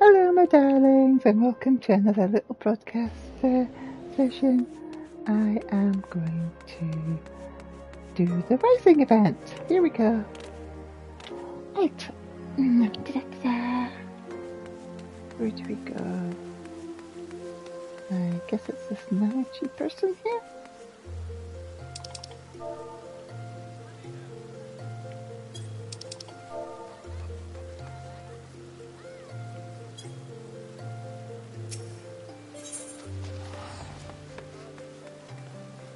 Hello, my darlings, and welcome to another little broadcast session. I am going to do the Rising event. Here we go. Right. Where do we go? I guess it's this Nanachi person here.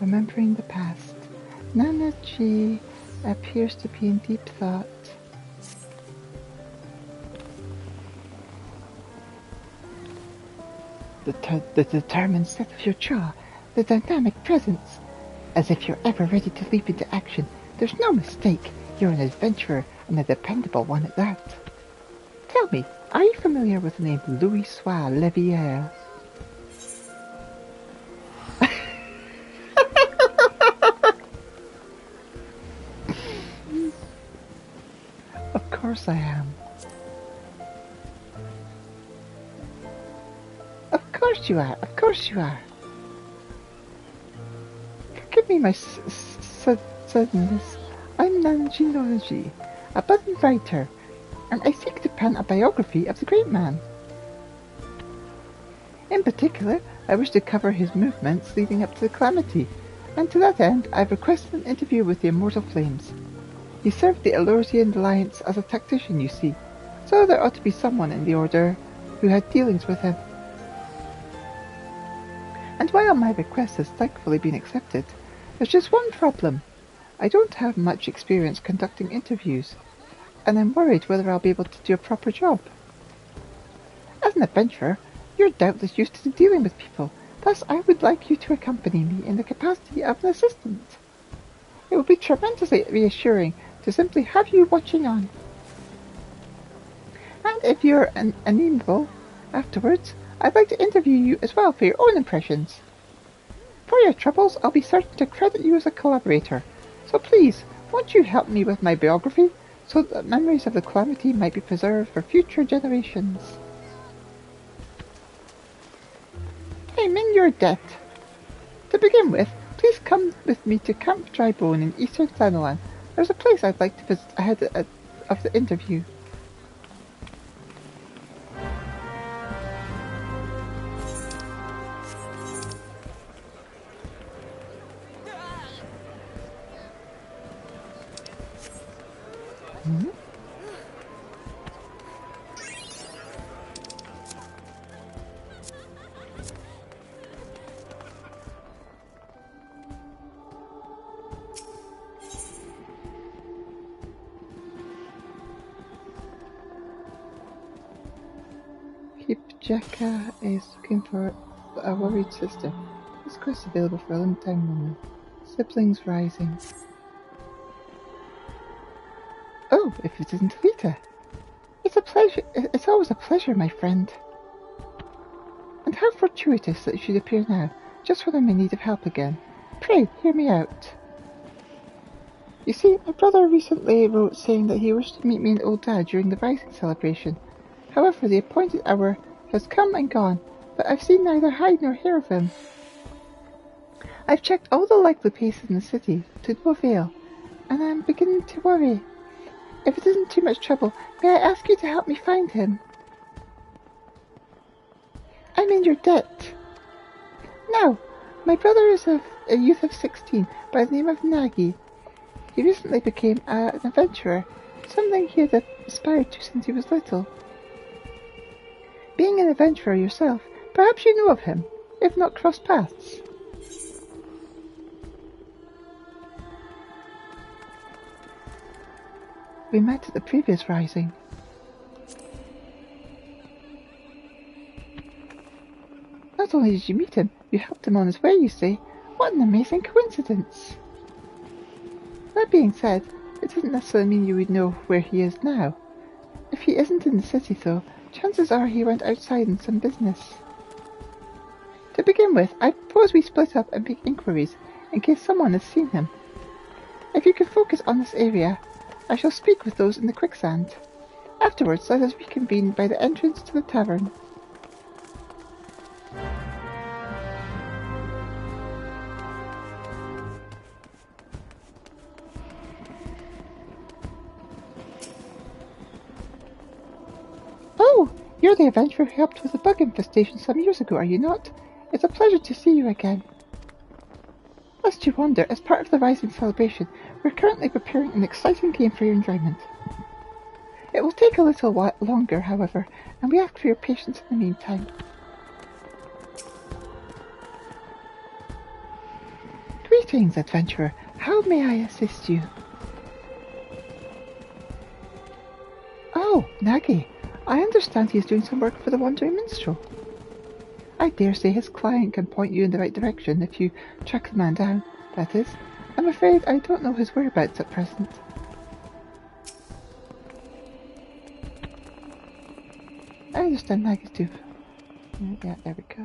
Remembering the past, Nanachi appears to be in deep thought. The determined set of your jaw, the dynamic presence, as if you're ever ready to leap into action. There's no mistake, you're an adventurer and a dependable one at that. Tell me, are you familiar with the name Louis Sois Leviere? Of course I am. Of course you are. Of course you are. Forgive me my suddenness. I'm Nanji Nonaji, a budding writer, and I seek to pen a biography of the great man. In particular, I wish to cover his movements leading up to the calamity, and to that end I've requested an interview with the Immortal Flames. He served the Elorsian Alliance as a tactician, you see, so there ought to be someone in the Order who had dealings with him. And while my request has thankfully been accepted, there's just one problem. I don't have much experience conducting interviews, and I'm worried whether I'll be able to do a proper job. As an adventurer, you're doubtless used to dealing with people, thus I would like you to accompany me in the capacity of an assistant. It would be tremendously reassuring to simply have you watching on. And if you're amenable afterwards, I'd like to interview you as well for your own impressions. For your troubles, I'll be certain to credit you as a collaborator. So please, won't you help me with my biography, so that memories of the calamity might be preserved for future generations? I'm in your debt. To begin with, please come with me to Camp Drybone in eastern Thanalan. There's a place I'd like to visit ahead of the interview. Jacka is looking for a worried sister. This quest available for a limited time only. Siblings rising. Oh, if it isn't Elita. It's a pleasure. It's always a pleasure, my friend. And how fortuitous that you should appear now, just when I'm in need of help again. Pray, hear me out. You see, my brother recently wrote saying that he wished to meet me and old dad during the Rising celebration. However, the appointed hour has come and gone, but I've seen neither hide nor hair of him. I've checked all the likely places in the city, to no avail, and I'm beginning to worry. If it isn't too much trouble, may I ask you to help me find him? I'm in your debt. Now, my brother is a youth of 16 by the name of Nagi. He recently became an adventurer, something he had aspired to since he was little. Being an adventurer yourself, perhaps you know of him, if not crossed paths. We met at the previous Rising. Not only did you meet him, you helped him on his way, you say. What an amazing coincidence! That being said, it doesn't necessarily mean you would know where he is now. If he isn't in the city, though, chances are he went outside on some business. To begin with, I propose we split up and make inquiries, in case someone has seen him. If you can focus on this area, I shall speak with those in the quicksand. Afterwards, let us reconvene by the entrance to the tavern. Oh, you're the adventurer who helped with the bug infestation some years ago, are you not? It's a pleasure to see you again. Lest you wonder, as part of the Rising celebration, we're currently preparing an exciting game for your enjoyment. It will take a little while longer, however, and we ask for your patience in the meantime. Greetings, adventurer. How may I assist you? Oh, Nagi. I understand he is doing some work for the Wandering Minstrel. I dare say his client can point you in the right direction if you track the man down, that is. I'm afraid I don't know his whereabouts at present. I understand Nagi's too. Yeah, there we go.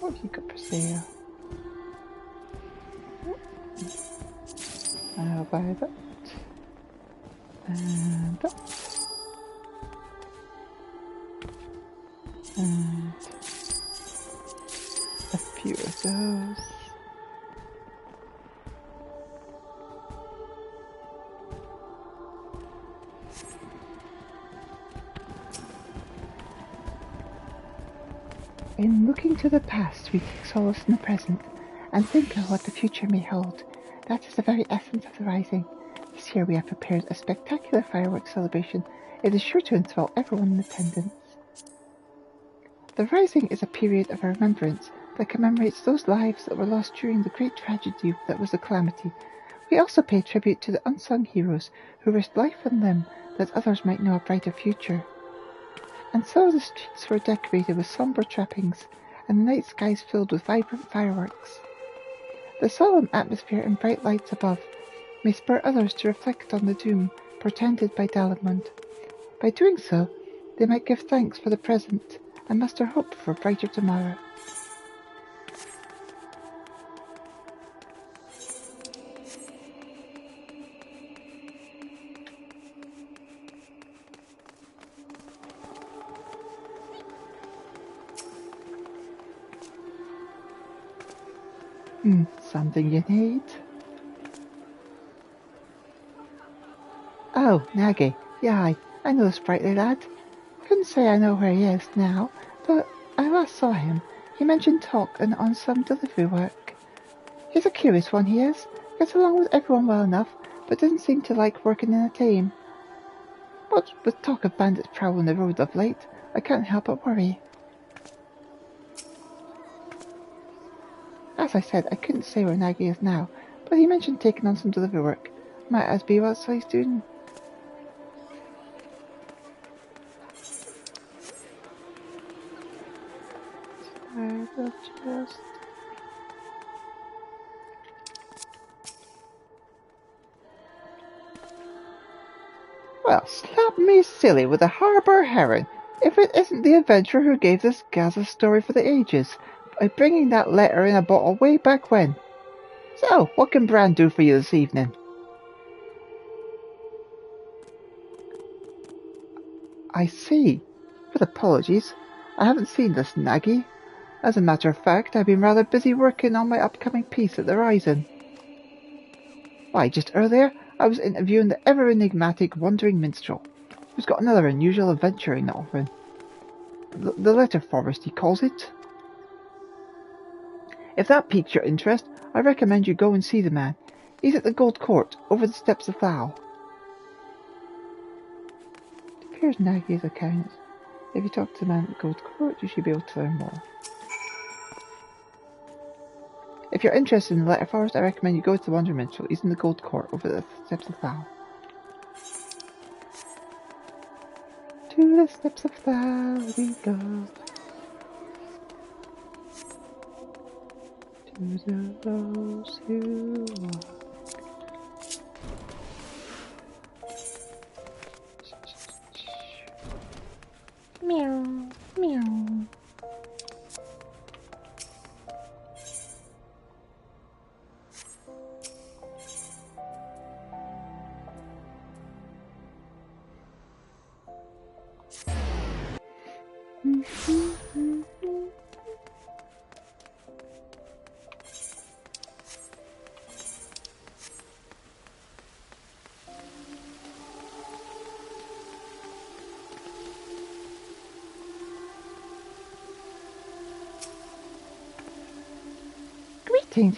What have you got for sale? I'll buy that. And that. And a few of those. In looking to the past, we take solace in the present, and think of what the future may hold. That is the very essence of the Rising. This year we have prepared a spectacular fireworks celebration. It is sure to enthrall everyone in attendance. The Rising is a period of remembrance that commemorates those lives that were lost during the great tragedy that was the Calamity. We also pay tribute to the unsung heroes who risked life and limb that others might know a brighter future. And so the streets were decorated with sombre trappings, and the night skies filled with vibrant fireworks. The solemn atmosphere and bright lights above may spur others to reflect on the doom portended by Dalamund. By doing so, they might give thanks for the present and muster hope for a brighter tomorrow. Something you need? Oh, Nagi. Yeah, I know the sprightly lad. Couldn't say I know where he is now, but I last saw him. He mentioned talk and on some delivery work. He's a curious one, he is. Gets along with everyone well enough, but doesn't seem to like working in a team. But with talk of bandits prowling the road of late, I can't help but worry. As I said, I couldn't say where Nagi is now, but he mentioned taking on some delivery work. Might as be what he's doing. I will just... Well, slap me silly with a harbour heron, if it isn't the adventurer who gave this Gaza story for the ages, by bringing that letter in a bottle way back when. So, what can Bran do for you this evening? I see. With apologies, I haven't seen this Nagi. As a matter of fact, I've been rather busy working on my upcoming piece at the Rising. Why, just earlier, I was interviewing the ever-enigmatic Wandering Minstrel, who's got another unusual adventure in offering. The Letter Forest, he calls it. If that piques your interest, I recommend you go and see the man. He's at the Gold Court, over the steps of Thal. It appears Nagi's account. If you talk to the man at the Gold Court, you should be able to learn more. If you're interested in the Letter Forest, I recommend you go to the Wandering Minstrel. He's in the Gold Court, over the steps of Thal. To the steps of Thal we go. To those who walk. Meow, meow. Greetings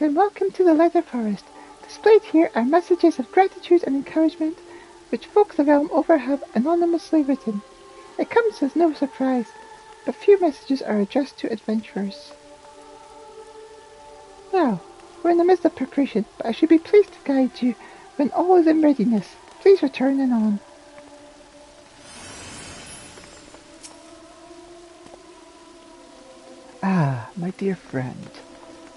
and welcome to the Leather Forest. Displayed here are messages of gratitude and encouragement which folk the realm over have anonymously written. It comes as no surprise, but few messages are addressed to adventurers. Now, we're in the midst of preparation, but I should be pleased to guide you when all is in readiness. Please return anon. Ah, my dear friend.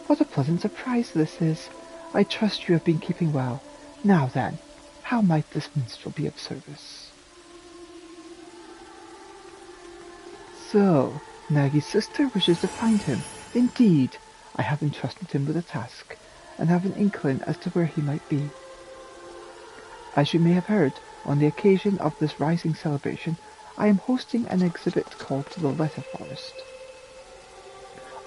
What a pleasant surprise this is. I trust you have been keeping well. Now then, how might this minstrel be of service? So, Nagi's sister wishes to find him. Indeed, I have entrusted him with a task, and have an inkling as to where he might be. As you may have heard, on the occasion of this rising celebration, I am hosting an exhibit called the Letter Forest.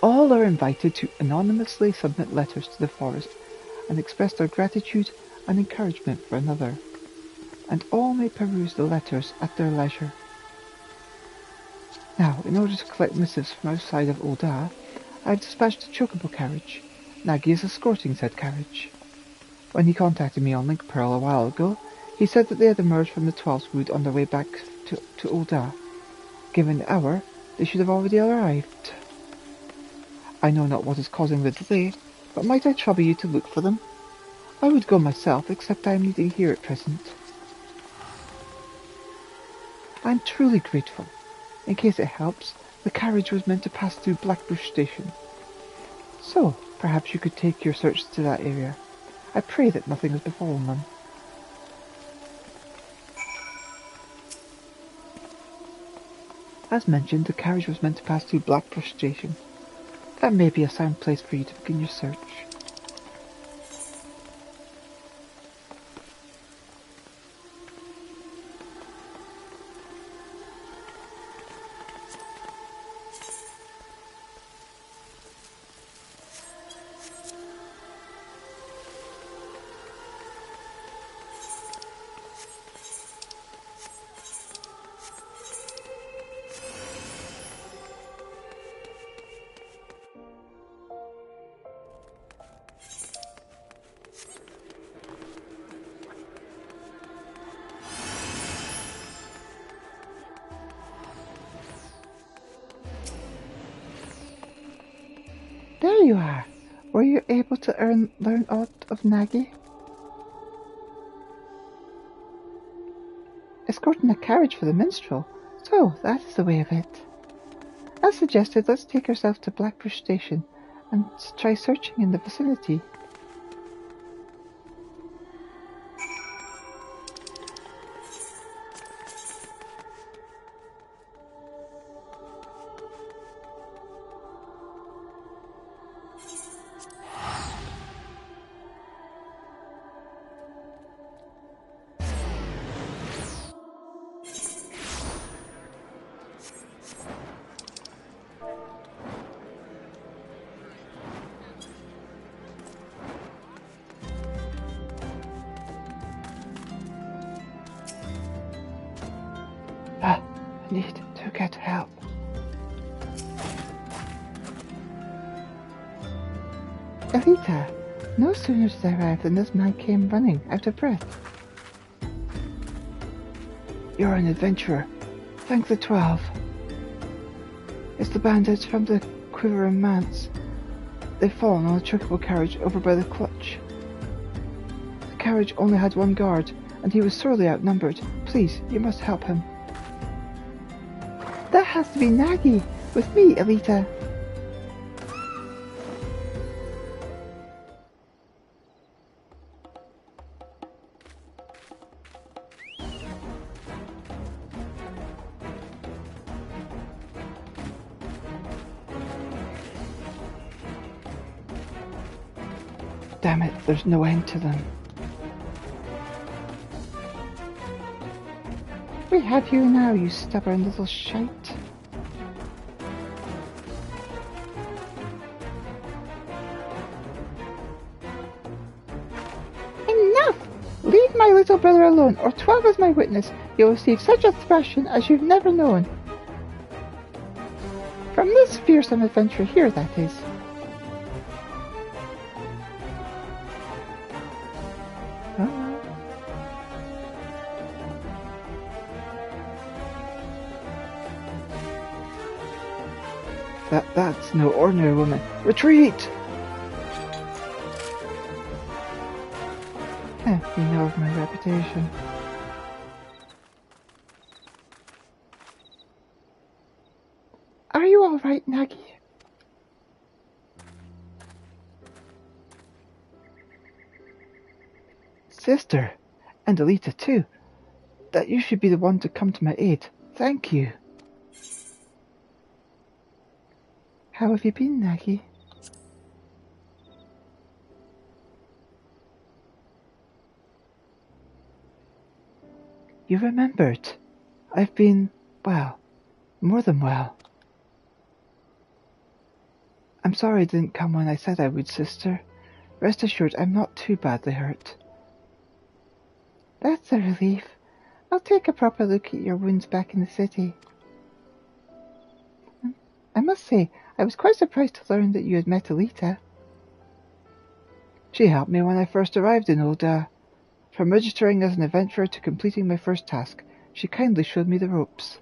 All are invited to anonymously submit letters to the forest and express their gratitude and encouragement for another, and all may peruse the letters at their leisure. Now, in order to collect missives from outside of Ul'dah, I have dispatched a chocobo carriage. Nagi is escorting said carriage. When he contacted me on Link Pearl a while ago, he said that they had emerged from the 12th Wood on their way back to Ul'dah. Given the hour, they should have already arrived. I know not what is causing the delay, but might I trouble you to look for them? I would go myself, except I am needing here at present. I am truly grateful. In case it helps, the carriage was meant to pass through Blackbush Station. So, perhaps you could take your search to that area. I pray that nothing has befallen them. As mentioned, the carriage was meant to pass through Blackbush Station. That may be a sound place for you to begin your search. There you are. Were you able to learn aught of Nagi? Escorting a carriage for the minstrel. So, that is the way of it. As suggested, let's take ourselves to Blackbush Station and try searching in the vicinity. I need to get help. Elita, no sooner did I arrive than this man came running, out of breath. You're an adventurer. Thank the 12. It's the bandits from the Quiver and Manse. They've fallen on a chocobo carriage over by the clutch. The carriage only had one guard, and he was sorely outnumbered. Please, you must help him. That has to be Nagi, with me, Elita. Damn it, there's no end to them. We have you now, you stubborn little shite. little brother alone, or 12 as my witness, you'll receive such a thrashing as you've never known. From this fearsome adventurer here, that is. That's no ordinary woman. Retreat! You know of my reputation. Are you all right, Nagi? Sister, and Elita too. That you should be the one to come to my aid. Thank you. How have you been, Nagi? You remembered. I've been, well, more than well. I'm sorry I didn't come when I said I would, sister. Rest assured I'm not too badly hurt. That's a relief. I'll take a proper look at your wounds back in the city. I must say, I was quite surprised to learn that you had met Elita. She helped me when I first arrived in Ul'dah. From registering as an adventurer to completing my first task, she kindly showed me the ropes.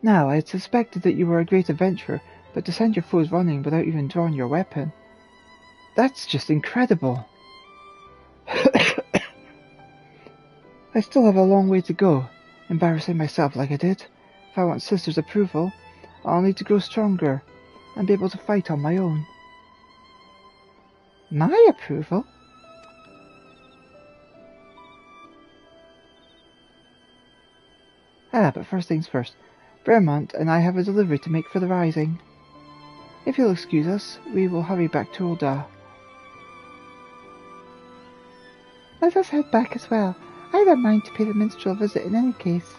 Now, I had suspected that you were a great adventurer, but to send your foes running without even drawing your weapon, that's just incredible. I still have a long way to go, embarrassing myself like I did. If I want Sister's approval, I'll need to grow stronger and be able to fight on my own. My approval? But first things first. Vermont and I have a delivery to make for the Rising. If you'll excuse us, we will hurry back to Ul'dah. Let us head back as well. I don't mind to pay the minstrel a visit in any case.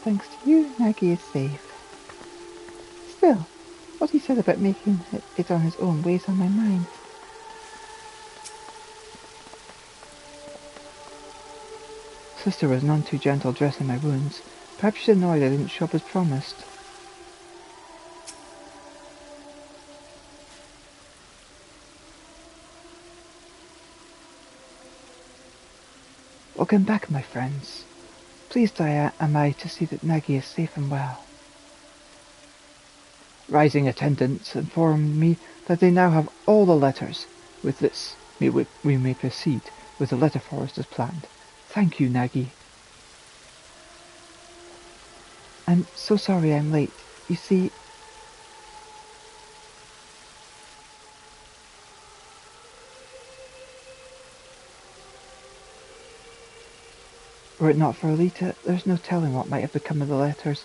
Thanks to you, Nagi is safe. Still, what he said about making it on his own weighs on my mind. Sister was none too gentle dressing my wounds. Perhaps she's annoyed I didn't show up as promised. Welcome back, my friends. Pleased am I to see that Nagi is safe and well. Rising attendants informed me that they now have all the letters. With this, we may proceed with the letter forest as planned. Thank you, Nagi. I'm so sorry I'm late. You see, were it not for Elita, there's no telling what might have become of the letters,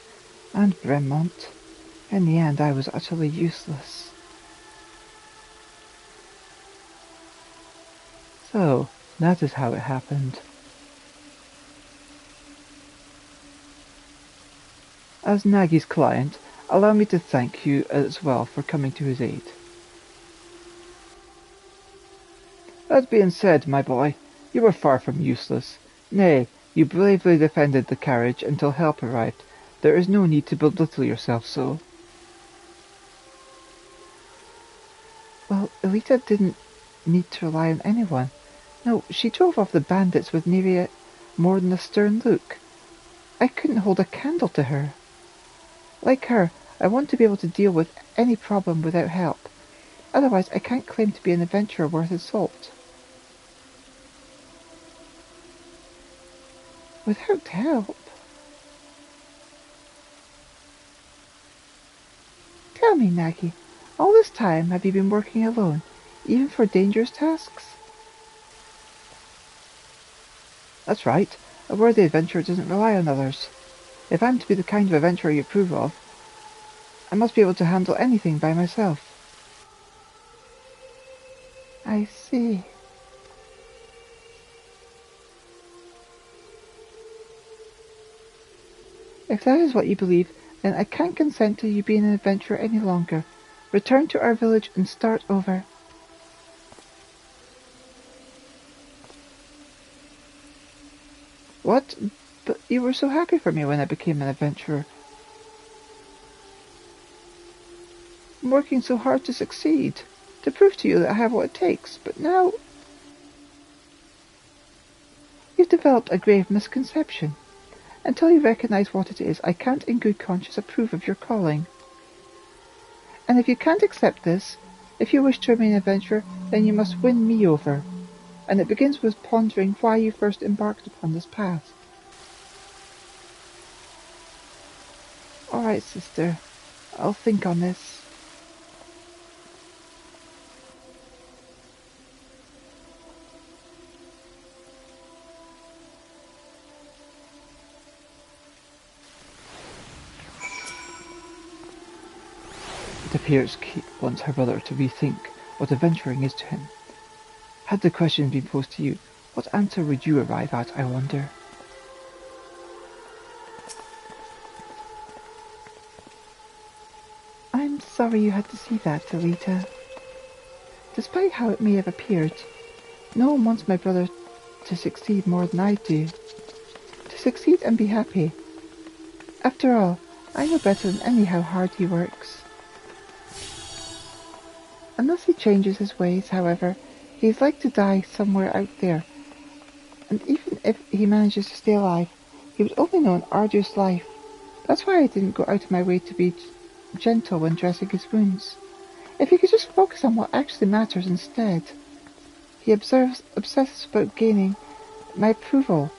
and Bremont. In the end, I was utterly useless. So, that is how it happened. As Nagi's client, allow me to thank you as well for coming to his aid. That being said, my boy, you were far from useless. Nay, you bravely defended the carriage until help arrived. There is no need to belittle yourself so. Well, Elita didn't need to rely on anyone. No, she drove off the bandits with nearly more than a stern look. I couldn't hold a candle to her. Like her, I want to be able to deal with any problem without help. Otherwise, I can't claim to be an adventurer worth his salt. Without help? Tell me, Nagi, all this time have you been working alone, even for dangerous tasks? That's right. A worthy adventurer doesn't rely on others. If I'm to be the kind of adventurer you approve of, I must be able to handle anything by myself. I see. If that is what you believe, then I can't consent to you being an adventurer any longer. Return to our village and start over. What? But you were so happy for me when I became an adventurer. I'm working so hard to succeed, to prove to you that I have what it takes, but now you've developed a grave misconception. Until you recognize what it is, I can't in good conscience approve of your calling. And if you can't accept this, if you wish to remain an adventurer, then you must win me over. And it begins with pondering why you first embarked upon this path. All right, sister. I'll think on this. It appears Kate wants her brother to rethink what adventuring is to him. Had the question been posed to you, what answer would you arrive at, I wonder? I'm sorry you had to see that, Elita. Despite how it may have appeared, no one wants my brother to succeed more than I do. To succeed and be happy. After all, I know better than any how hard he works. Unless he changes his ways, however, he is like to die somewhere out there, and even if he manages to stay alive, he would only know an arduous life. That's why I didn't go out of my way to be gentle when dressing his wounds. If he could just focus on what actually matters instead. He obsesses about gaining my approval,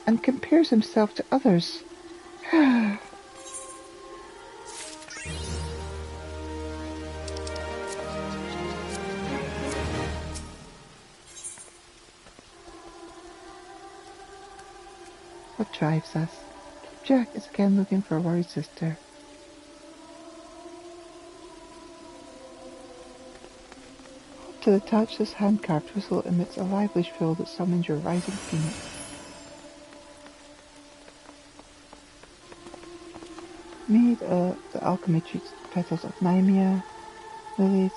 and compares himself to others. What drives us? Jack is again looking for a worried sister. To the touch, this hand-carved whistle emits a lively shrill that summons your rising phoenix. Made of the alchemy treats petals of Nymea, lilies,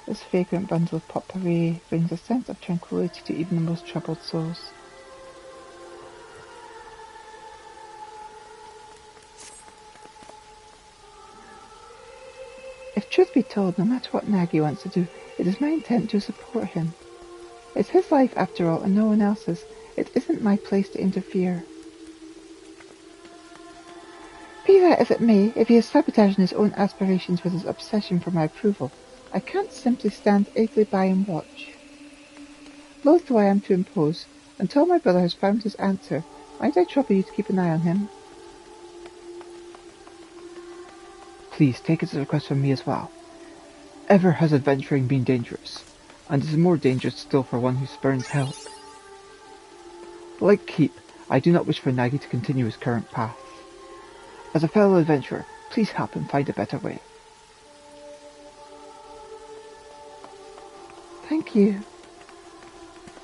this fragrant bundle of potpourri brings a sense of tranquility to even the most troubled souls. If truth be told, no matter what Nagy wants to do, it is my intent to support him. It's his life after all, and no one else's. It isn't my place to interfere. Be that as it may, if he is sabotaging his own aspirations with his obsession for my approval, I can't simply stand idly by and watch. Loath though I am to impose, until my brother has found his answer, might I trouble you to keep an eye on him? Please take it as a request from me as well. Ever has adventuring been dangerous, and it is more dangerous still for one who spurns help. Like Keep, I do not wish for Nagy to continue his current path. As a fellow adventurer, please help him find a better way. Thank you.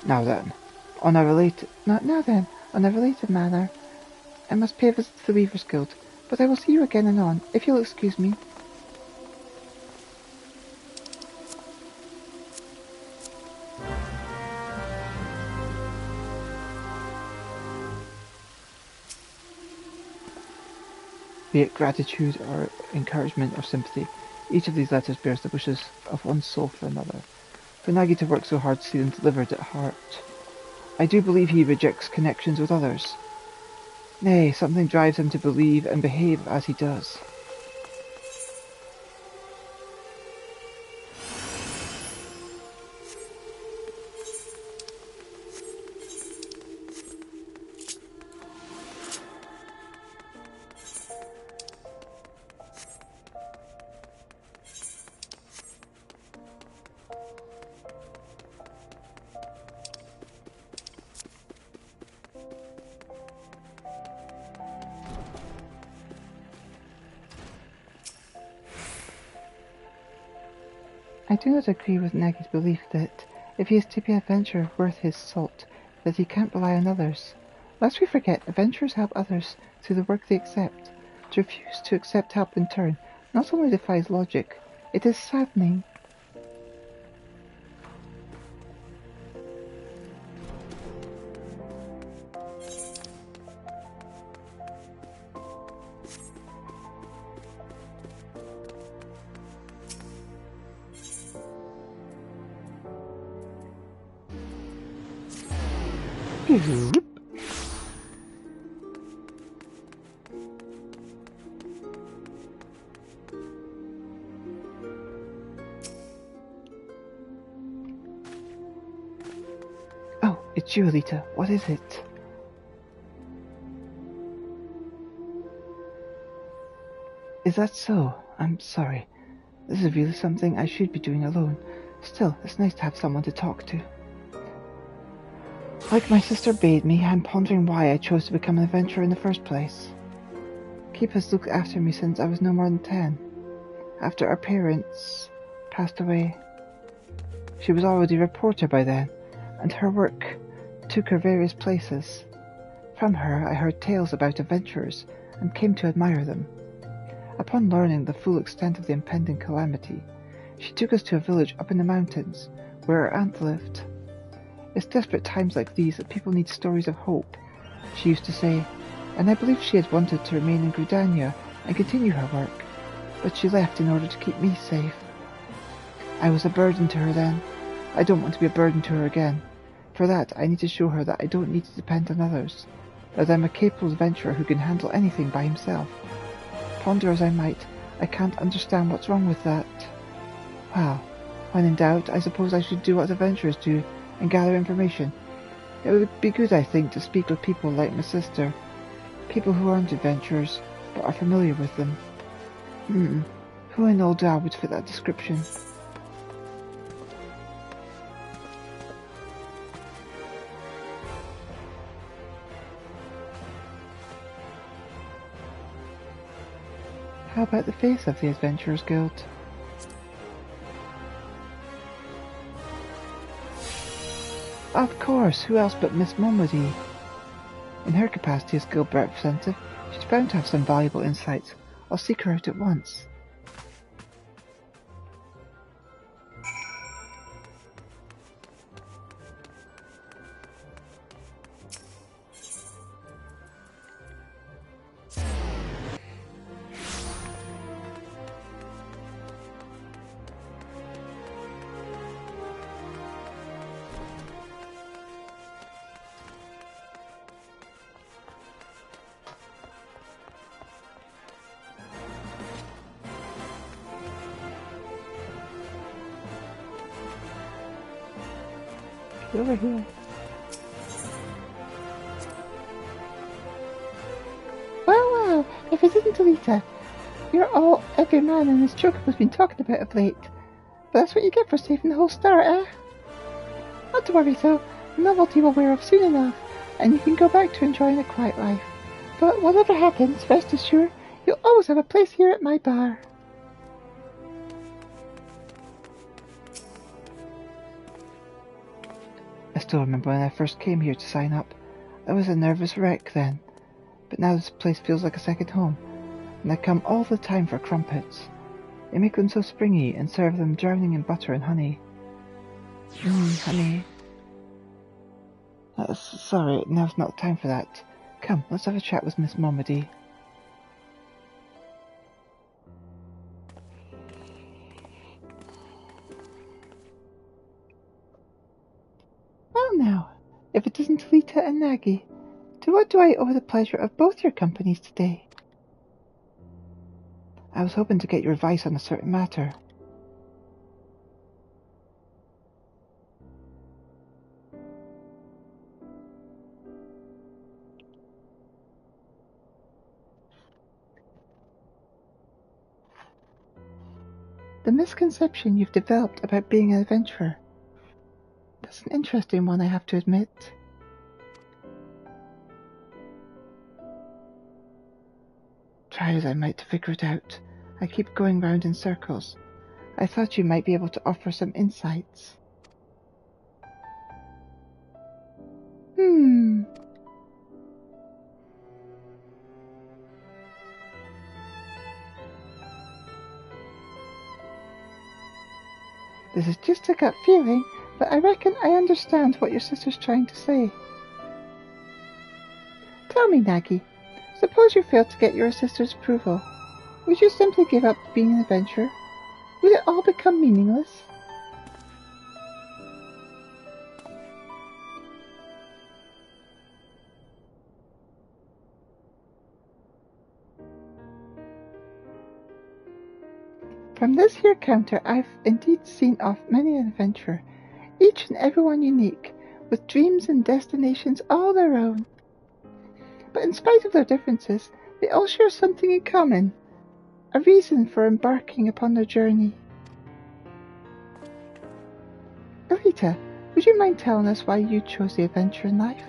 Now then, on a related matter, I must pay a visit to the Weaver's Guild, but I will see you again anon, if you'll excuse me. Be it gratitude or encouragement or sympathy, each of these letters bears the wishes of one soul for another. For Nagy to work so hard to see them delivered at heart, I do believe he rejects connections with others. Nay, something drives him to believe and behave as he does. do not agree with Nagy's belief that, if he is to be an adventurer worth his salt, that he can't rely on others. Lest we forget, adventurers help others through the work they accept. To refuse to accept help in turn not only defies logic, it is saddening. Oh, it's you, Elita. What is it? Is that so? I'm sorry. This is really something I should be doing alone. Still, it's nice to have someone to talk to. Like my sister bade me, I'm pondering why I chose to become an adventurer in the first place. Keep has looked after me since I was no more than 10. After our parents passed away. She was already a reporter by then, and her work took her various places. From her I heard tales about adventurers, and came to admire them. Upon learning the full extent of the impending calamity, she took us to a village up in the mountains, where her aunt lived. It's desperate times like these that people need stories of hope, she used to say, and I believe she had wanted to remain in Draconia and continue her work, but she left in order to keep me safe. I was a burden to her then. I don't want to be a burden to her again. For that, I need to show her that I don't need to depend on others, that I'm a capable adventurer who can handle anything by himself. Ponder as I might, I can't understand what's wrong with that. Well, when in doubt, I suppose I should do what adventurers do, and gather information. It would be good, I think, to speak with people like my sister. People who aren't adventurers, but are familiar with them. Who in Ul'dah would fit that description? How about the face of the Adventurers Guild? Of course, who else but Miss Mumwity? In her capacity as guild representative, she's bound to have some valuable insights. I'll seek her out at once. Over here. Well, if it isn't Elita, you're all every man in this chocobo's been talking about of late. But that's what you get for saving the whole star, eh? Not to worry though, the novelty will wear off soon enough, and you can go back to enjoying a quiet life. But whatever happens, rest assured, you'll always have a place here at my bar. I still remember when I first came here to sign up. I was a nervous wreck then, but now this place feels like a second home, and I come all the time for crumpets. They make them so springy and serve them drowning in butter and honey. Honey. Sorry, now's not time for that. Come, let's have a chat with Miss Mumwity. Well now, if it isn't Elita and Nagy, to what do I owe the pleasure of both your companies today? I was hoping to get your advice on a certain matter. The misconception you've developed about being an adventurer. That's an interesting one, I have to admit. Try as I might to figure it out, I keep going round in circles. I thought you might be able to offer some insights. This is just a gut feeling, but I reckon I understand what your sister's trying to say. Tell me, Nagi, suppose you failed to get your sister's approval. Would you simply give up being an adventurer? Would it all become meaningless? From this here counter, I've indeed seen off many an adventurer, each and every one unique, with dreams and destinations all their own. But in spite of their differences, they all share something in common, a reason for embarking upon their journey. Elita, would you mind telling us why you chose the adventure in life?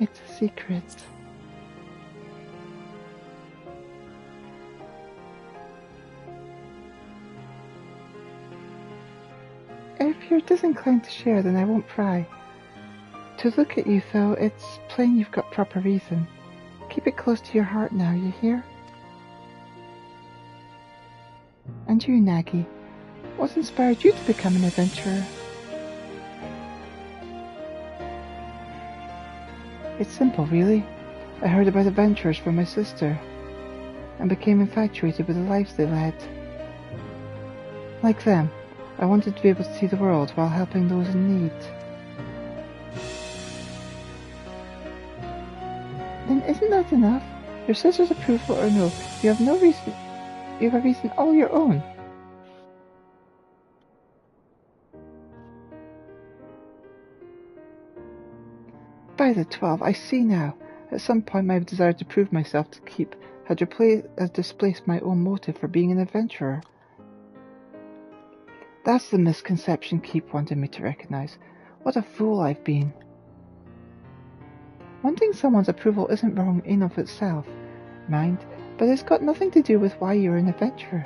It's a secret. If you're disinclined to share, then I won't pry. To look at you, though, it's plain you've got proper reason. Keep it close to your heart now, you hear? And you, Nagi, what inspired you to become an adventurer? It's simple, really. I heard about adventurers from my sister, and became infatuated with the lives they led. Like them, I wanted to be able to see the world while helping those in need. Then isn't that enough? Your sister's approval or no, you have no reason. You have a reason all your own. By the 12, I see now. At some point my desire to prove myself to Keep had displaced my own motive for being an adventurer. That's the misconception Keep wanted me to recognize. What a fool I've been. Wanting someone's approval isn't wrong in of itself, mind, but it's got nothing to do with why you're an adventurer.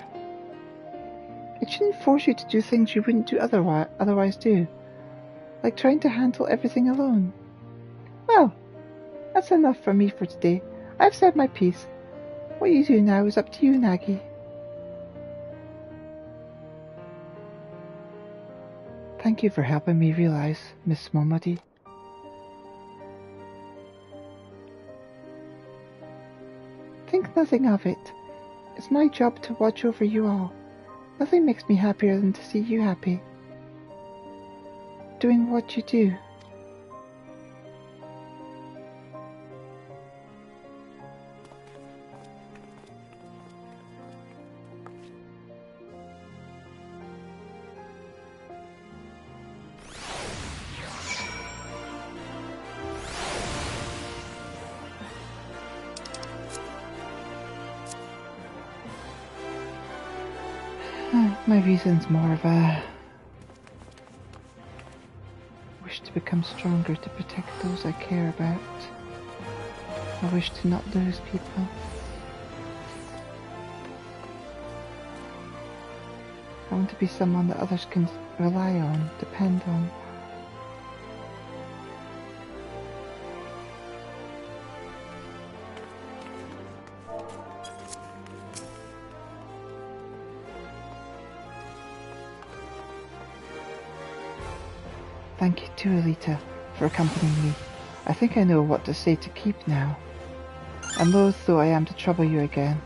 It shouldn't force you to do things you wouldn't do otherwise do, like trying to handle everything alone. Well, that's enough for me for today. I've said my piece. What you do now is up to you, Nagi. Thank you for helping me realize, Miss Momodi. Think nothing of it. It's my job to watch over you all. Nothing makes me happier than to see you happy. Doing what you do. My reason's more of a wish to become stronger to protect those I care about. I wish to not lose people. I want to be someone that others can rely on, depend on. Thank you to Elita for accompanying me. I think I know what to say to Keep now. And loath though I am to trouble you again.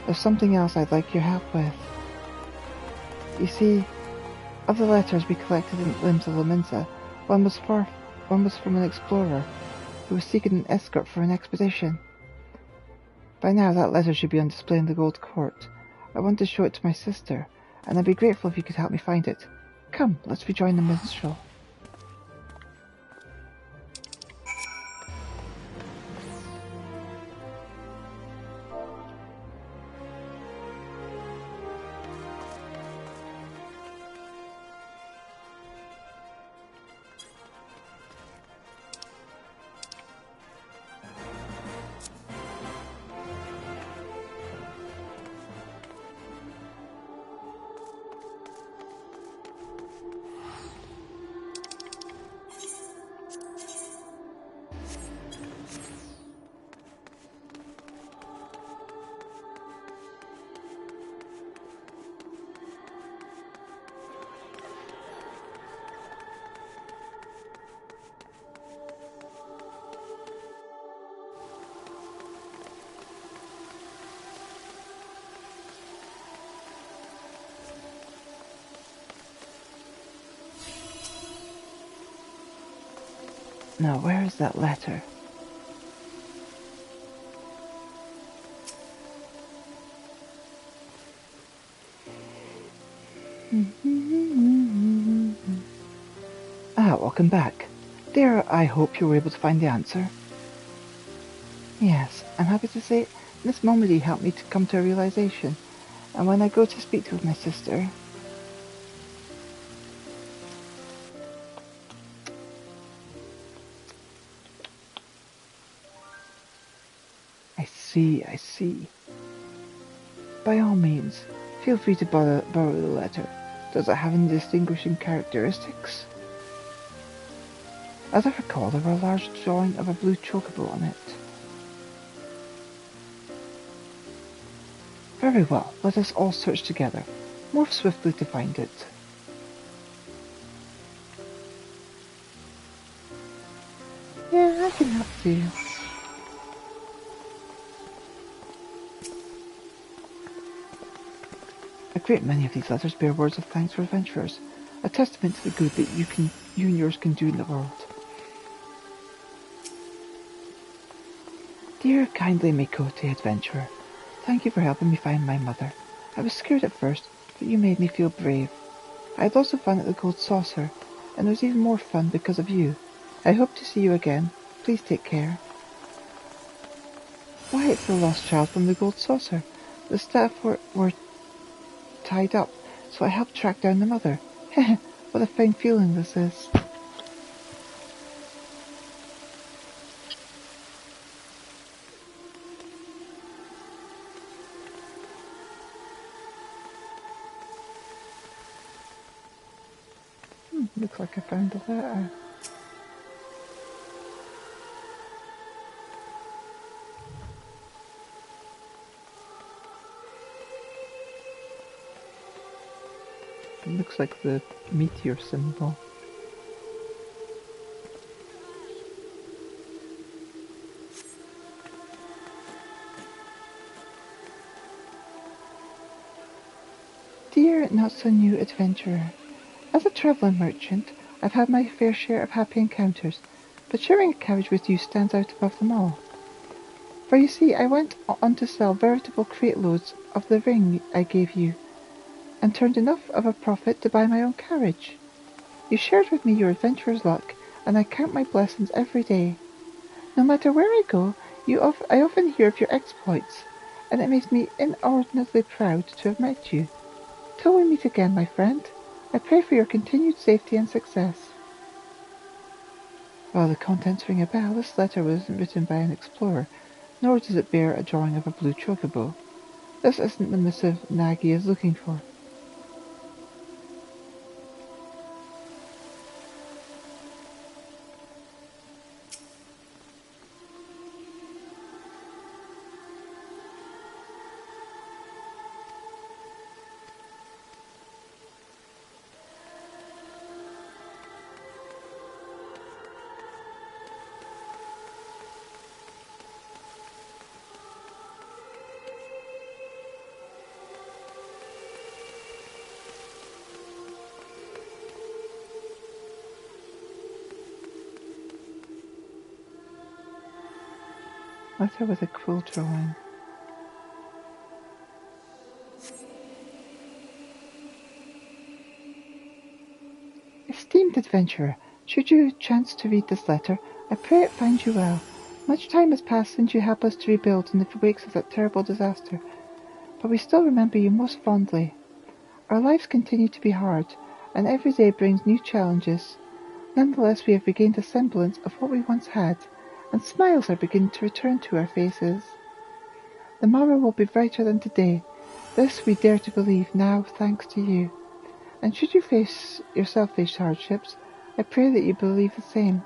There's something else I'd like your help with. You see, of the letters we collected in Limbs of Laminsa, one was from an explorer who was seeking an escort for an expedition. By now that letter should be on display in the Gold Court. I want to show it to my sister, and I'd be grateful if you could help me find it. Come, let's rejoin the minstrel. Now, where is that letter? Welcome back. There, I hope you were able to find the answer. Yes, I'm happy to say Miss Momedy helped me to come to a realization, and when I go to speak to my sister... I see. By all means, feel free to borrow the letter. Does it have any distinguishing characteristics? As I recall, there were a large drawing of a blue chocobo on it. Very well, let us all search together. Move swiftly to find it. Yeah, I can help you. A great many of these letters bear words of thanks for adventurers, a testament to the good that you and yours can do in the world. Dear kindly Mikote adventurer, thank you for helping me find my mother. I was scared at first, but you made me feel brave. I had lots of fun at the Gold Saucer, and there was even more fun because of you. I hope to see you again. Please take care. Why, it's the lost child from the Gold Saucer. The staff were tied up, so I helped track down the mother. What a fine feeling this is. Looks like I found a letter. It looks like the meteor symbol. Dear not-so-new adventurer, as a travelling merchant, I've had my fair share of happy encounters, but sharing a carriage with you stands out above them all. For you see, I went on to sell veritable crate-loads of the ring I gave you, and turned enough of a profit to buy my own carriage. You shared with me your adventurer's luck, and I count my blessings every day. No matter where I go, I often hear of your exploits, and it makes me inordinately proud to have met you. Till we meet again, my friend, I pray for your continued safety and success. While the contents ring a bell, this letter wasn't written by an explorer, nor does it bear a drawing of a blue chocobo. This isn't the missive Nagi is looking for. Letter with a cruel drawing. Esteemed adventurer, should you chance to read this letter, I pray it finds you well. Much time has passed since you helped us to rebuild in the wakes of that terrible disaster, but we still remember you most fondly. Our lives continue to be hard, and every day brings new challenges. Nonetheless, we have regained a semblance of what we once had, and smiles are beginning to return to our faces. The morrow will be brighter than today. This we dare to believe now, thanks to you. And should you yourself face hardships, I pray that you believe the same.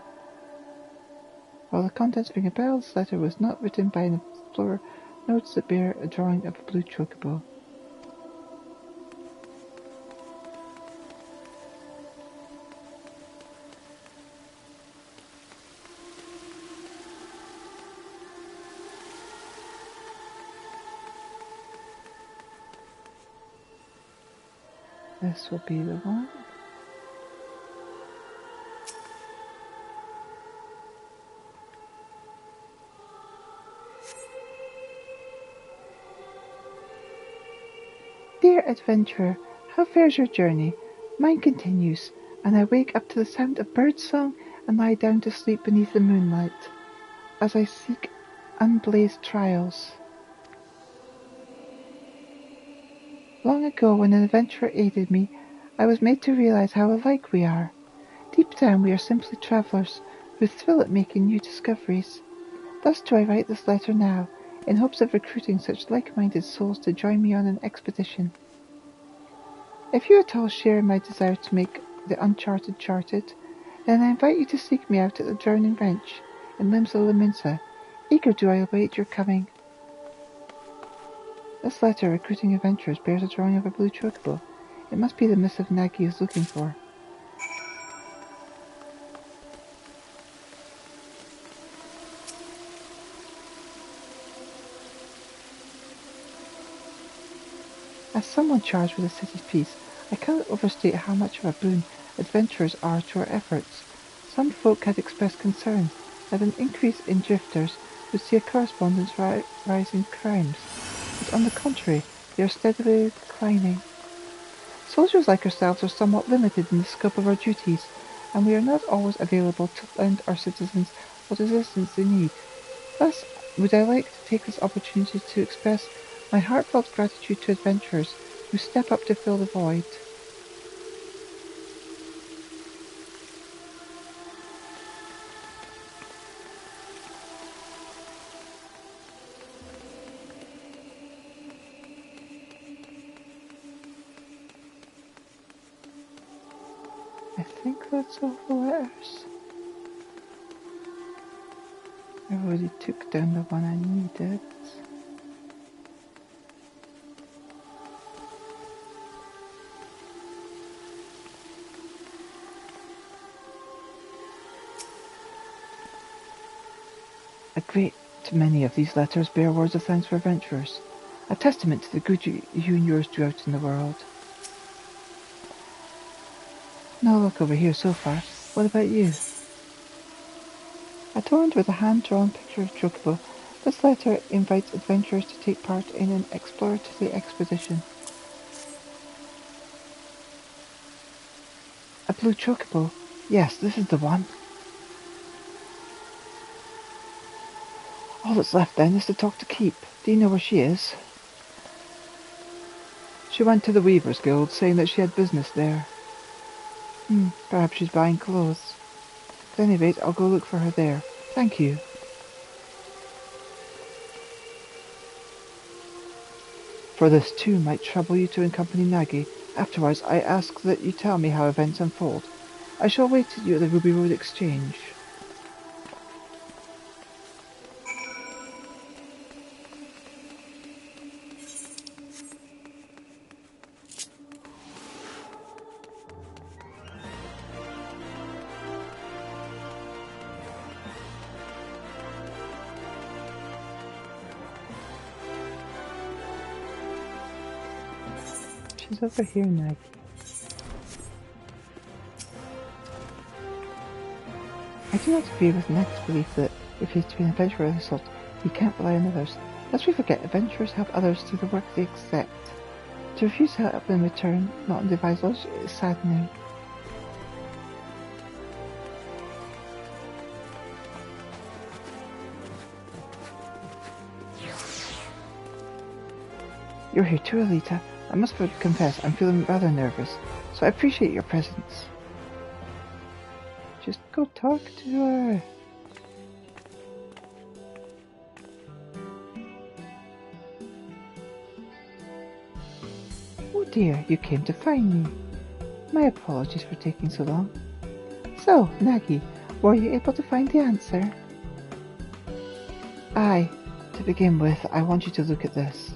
While the contents ring a bell, this letter was not written by an explorer, notes that bear a drawing of a blue chocobo. This will be the one. Dear adventurer, how fares your journey? Mine continues, and I wake up to the sound of birdsong and lie down to sleep beneath the moonlight, as I seek unblazed trials. Long ago, when an adventurer aided me, I was made to realize how alike we are. Deep down we are simply travellers, who thrill at making new discoveries. Thus do I write this letter now, in hopes of recruiting such like-minded souls to join me on an expedition. If you at all share in my desire to make the uncharted charted, then I invite you to seek me out at the Drowning Wrench, in Limsa Laminsa. Eager do I await your coming. This letter, recruiting adventurers, bears a drawing of a blue chocobo. It must be the missive Nagi is looking for. As someone charged with the city's peace, I cannot overstate how much of a boon adventurers are to our efforts. Some folk had expressed concern that an increase in drifters would see a corresponding rise in crimes, but on the contrary, they are steadily declining. Soldiers like ourselves are somewhat limited in the scope of our duties, and we are not always available to lend our citizens what assistance they need. Thus, would I like to take this opportunity to express my heartfelt gratitude to adventurers who step up to fill the void. I think that's all the letters. I already took down the one I needed. A great many of these letters bear words of thanks for adventurers, a testament to the good you and yours do out in the world. No luck over here so far. What about you? Adorned with a hand-drawn picture of Chocobo, this letter invites adventurers to take part in an exploratory expedition. A blue Chocobo? Yes, this is the one. All that's left then is to talk to Keep. Do you know where she is? She went to the Weavers' Guild, saying that she had business there. Perhaps she's buying clothes. At any rate, I'll go look for her there. Thank you. For this too might trouble you to accompany Nagi. Afterwards, I ask that you tell me how events unfold. I shall wait you at the Ruby Road Exchange. She's over here, Nagi. I do not agree with Nagi's belief that if he is to be an adventurer of this sort, You can't rely on others. Lest we forget, adventurers help others through the work they accept. To refuse to help in return, not in devised logic, is saddening. You're here too, Elita. I must confess, I'm feeling rather nervous, so I appreciate your presence. Just go talk to her. Oh dear, you came to find me. My apologies for taking so long. So, Nagi, were you able to find the answer? Aye. To begin with, I want you to look at this.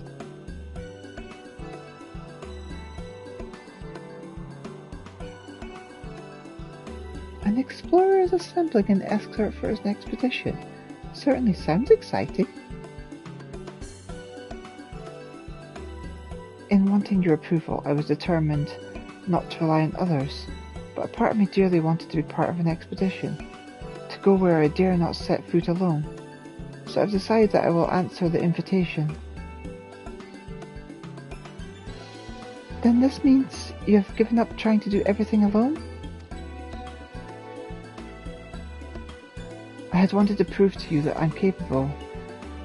An explorer is assembling an escort for his next expedition. Certainly sounds exciting. In wanting your approval, I was determined not to rely on others, but a part of me dearly wanted to be part of an expedition, to go where I dare not set foot alone. So I've decided that I will answer the invitation. Then this means you have given up trying to do everything alone? I had wanted to prove to you that I'm capable,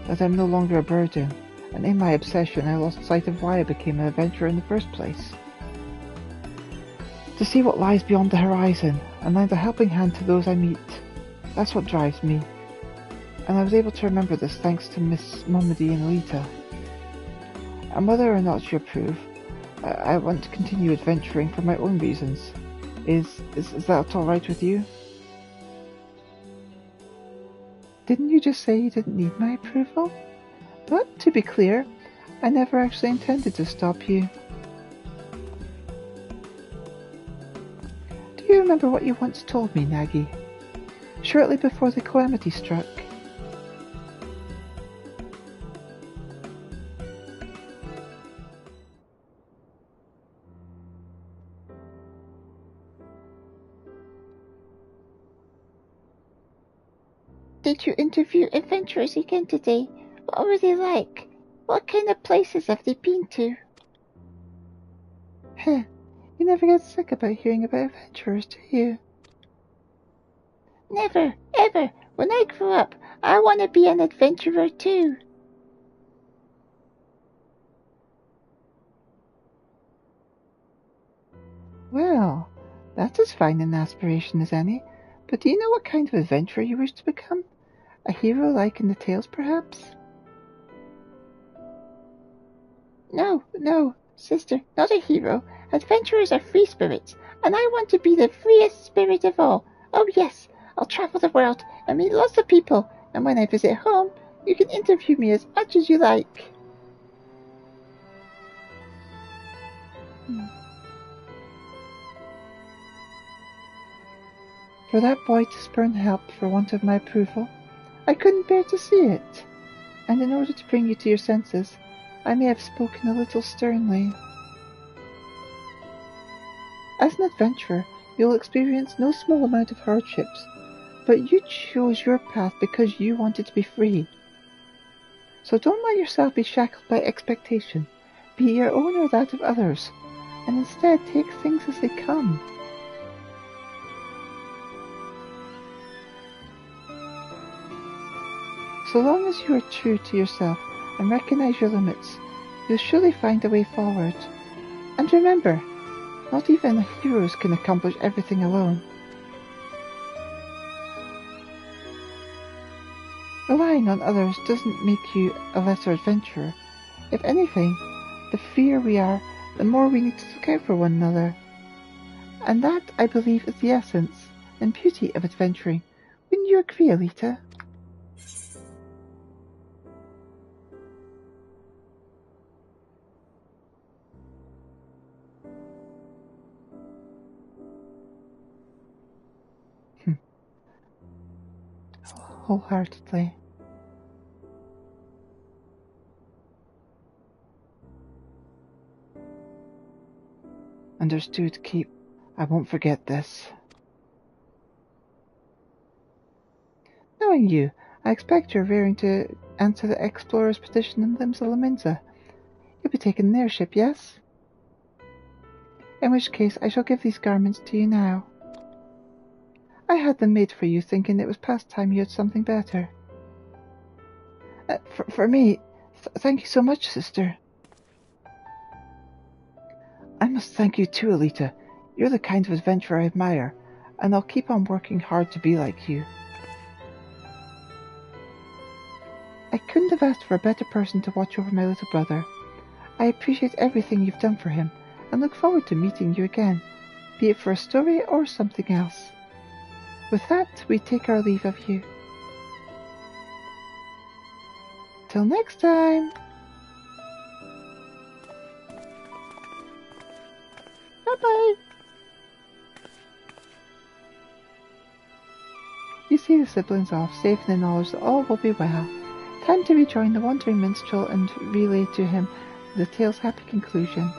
that I'm no longer a burden, and in my obsession I lost sight of why I became an adventurer in the first place. To see what lies beyond the horizon, and lend a helping hand to those I meet. That's what drives me. And I was able to remember this thanks to Miss Momedy and Elita. And whether or not you approve, I want to continue adventuring for my own reasons. Is that alright with you? Didn't you just say you didn't need my approval? But, to be clear, I never actually intended to stop you. Do you remember what you once told me, Nagi? Shortly before the calamity struck. Did you interview adventurers again today? What were they like? What kind of places have they been to? Heh, you never get sick about hearing about adventurers, do you? Never, ever. When I grow up, I want to be an adventurer too. Well, that's as fine an aspiration as any. But do you know what kind of adventurer you wish to become? A hero like in the tales, perhaps? No, sister, not a hero. Adventurers are free spirits, and I want to be the freest spirit of all. Oh yes, I'll travel the world and meet lots of people, and when I visit home, you can interview me as much as you like. For that boy to spurn help for want of my approval, I couldn't bear to see it, and in order to bring you to your senses, I may have spoken a little sternly. As an adventurer, you'll experience no small amount of hardships, but you chose your path because you wanted to be free. So don't let yourself be shackled by expectation, be it your own or that of others, and instead take things as they come. So long as you are true to yourself and recognize your limits, you'll surely find a way forward. And remember, not even heroes can accomplish everything alone. Relying on others doesn't make you a lesser adventurer. If anything, the freer we are, the more we need to look out for one another. And that, I believe, is the essence and beauty of adventuring. Wouldn't you agree, Elita? Wholeheartedly. Understood, Keep. I won't forget this. Knowing you, I expect you're raring to answer the explorer's petition in Limsa. You'll be taking their ship, yes? In which case I shall give these garments to you now. I had them made for you, thinking it was past time you had something better. For me, thank you so much, sister. I must thank you too, Elita. You're the kind of adventurer I admire, and I'll keep on working hard to be like you. I couldn't have asked for a better person to watch over my little brother. I appreciate everything you've done for him, and look forward to meeting you again, be it for a story or something else. With that, we take our leave of you. Till next time! Bye-bye! You see the siblings off, safe in the knowledge that all will be well. Time to rejoin the wandering minstrel and relay to him the tale's happy conclusion.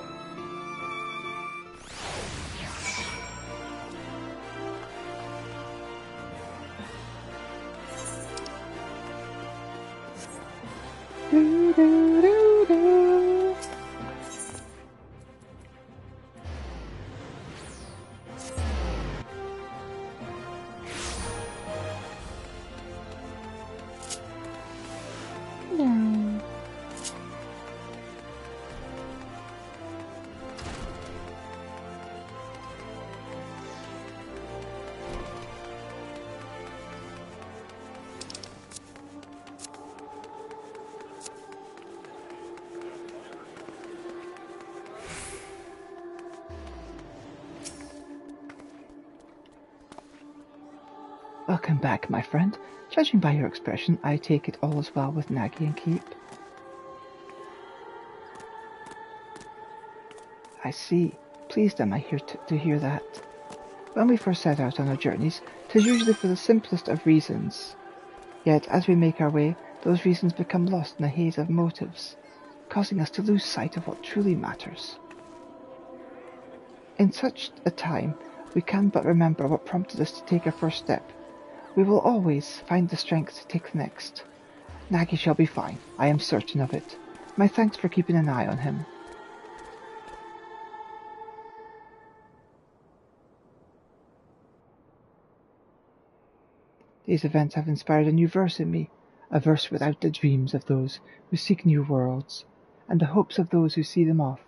Do, do, do, do. No. Welcome back, my friend. Judging by your expression, I take it all is well with Nagi and Keep. I see. Pleased am I to hear that. When we first set out on our journeys, 'tis usually for the simplest of reasons. Yet, as we make our way, those reasons become lost in a haze of motives, causing us to lose sight of what truly matters. In such a time, we can but remember what prompted us to take our first step. We will always find the strength to take the next. Nagi shall be fine, I am certain of it. My thanks for keeping an eye on him. These events have inspired a new verse in me, a verse without the dreams of those who seek new worlds, and the hopes of those who see them off.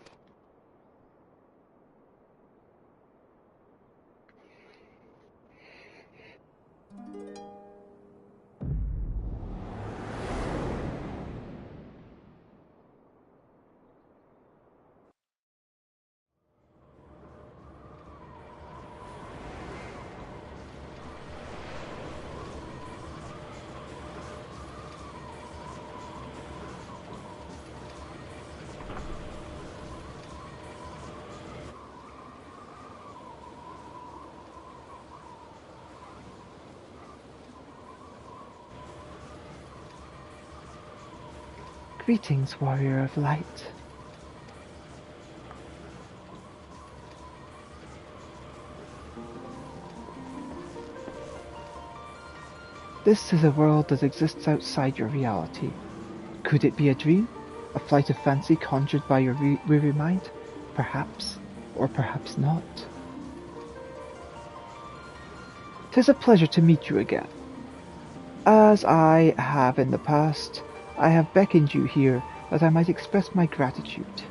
Greetings, warrior of light. This is a world that exists outside your reality. Could it be a dream? A flight of fancy conjured by your weary mind? Perhaps, or perhaps not. 'Tis a pleasure to meet you again. As I have in the past, I have beckoned you here that I might express my gratitude.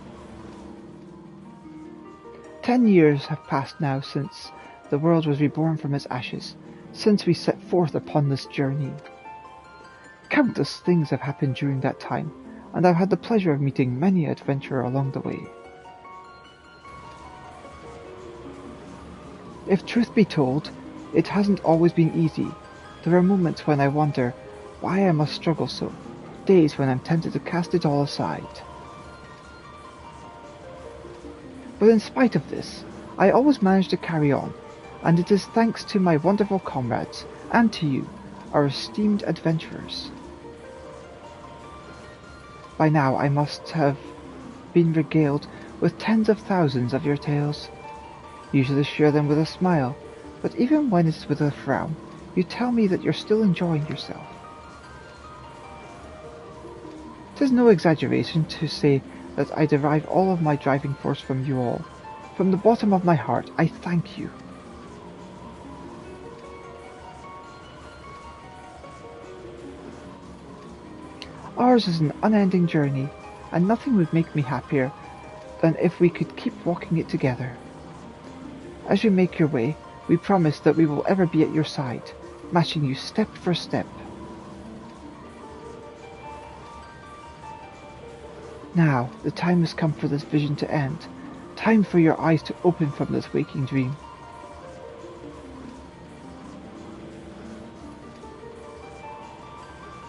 10 years have passed now since the world was reborn from its ashes, since we set forth upon this journey. Countless things have happened during that time, and I've had the pleasure of meeting many an adventurer along the way. If truth be told, it hasn't always been easy. There are moments when I wonder why I must struggle so. Days when I'm tempted to cast it all aside. But in spite of this, I always manage to carry on, and it is thanks to my wonderful comrades, and to you, our esteemed adventurers. By now I must have been regaled with tens of thousands of your tales. Usually share them with a smile, but even when it's with a frown, you tell me that you're still enjoying yourself. 'Tis no exaggeration to say that I derive all of my driving force from you all. From the bottom of my heart, I thank you. Ours is an unending journey, and nothing would make me happier than if we could keep walking it together. As you make your way, we promise that we will ever be at your side, matching you step for step. Now, the time has come for this vision to end. Time for your eyes to open from this waking dream.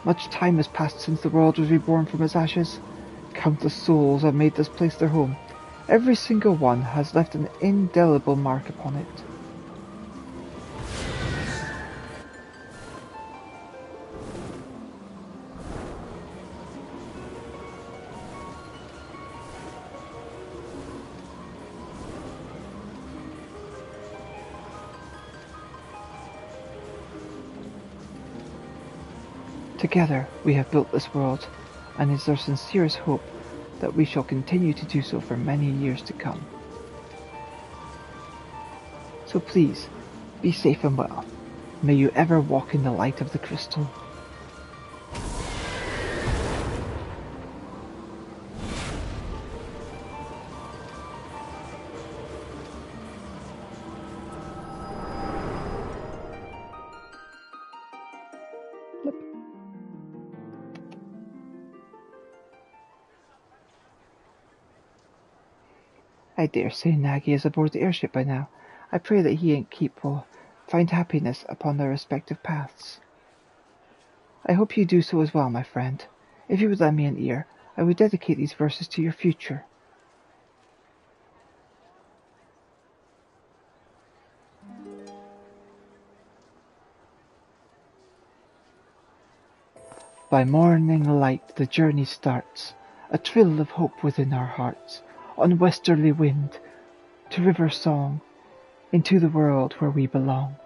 Much time has passed since the world was reborn from its ashes. Countless souls have made this place their home. Every single one has left an indelible mark upon it. Together we have built this world, and it is our sincerest hope that we shall continue to do so for many years to come. So please, be safe and well. May you ever walk in the light of the crystal. I dare say Nagy is aboard the airship by now. I pray that he and Keep will find happiness upon their respective paths. I hope you do so as well, my friend. If you would lend me an ear, I would dedicate these verses to your future. By morning light the journey starts, a thrill of hope within our hearts, on westerly wind, to river song, into the world where we belong.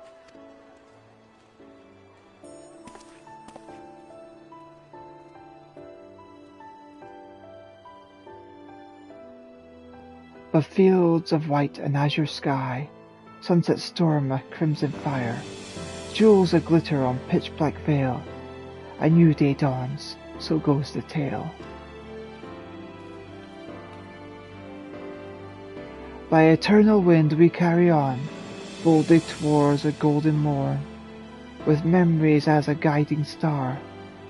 Of fields of white and azure sky, sunset storm a crimson fire, jewels a glitter on pitch black veil, a new day dawns, so goes the tale. By eternal wind we carry on, boldly towards a golden morn, with memories as a guiding star,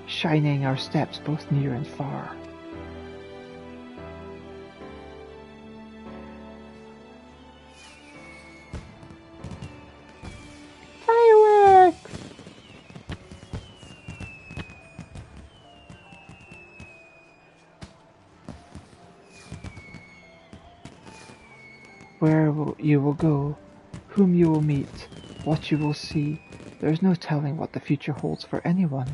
shining our steps both near and far. Fireworks! Where you will go, whom you will meet, what you will see, there is no telling what the future holds for anyone.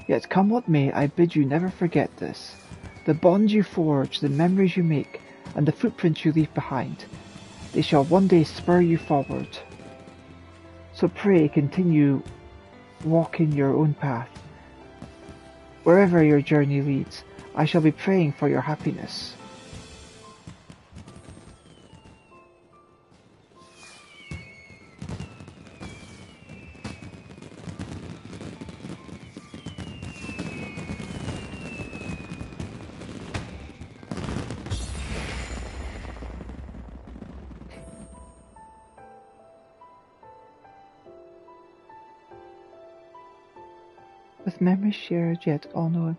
Yet come what may, I bid you never forget this. The bonds you forge, the memories you make, and the footprints you leave behind, they shall one day spur you forward. So pray continue walking your own path. Wherever your journey leads, I shall be praying for your happiness. With memories shared yet all known,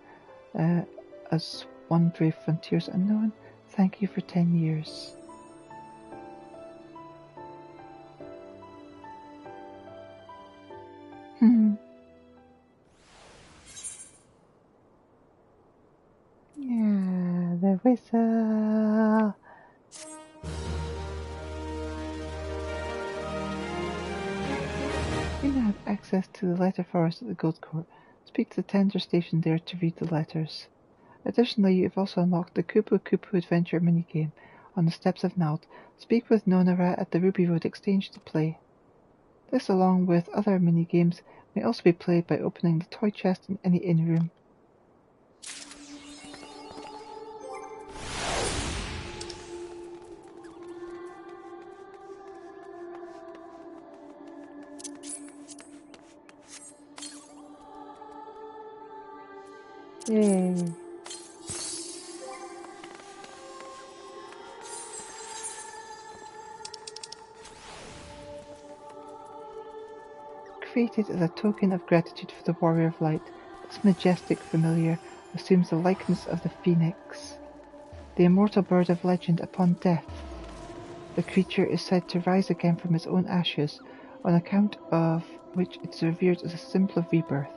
as one brave frontiers unknown, thank you for 10 years. Yeah, the whistle. You now have access to the letter forest at the Gold Court. Speak to the tender station there to read the letters. Additionally, you have also unlocked the Kupu Kupu Adventure minigame on the steps of Nalt. Speak with Nonara at the Ruby Road Exchange to play. This, along with other minigames, may also be played by opening the toy chest in any inn room. Yay! Created as a token of gratitude for the Warrior of Light, this majestic familiar assumes the likeness of the phoenix, the immortal bird of legend upon death. The creature is said to rise again from its own ashes, on account of which it is revered as a symbol of rebirth.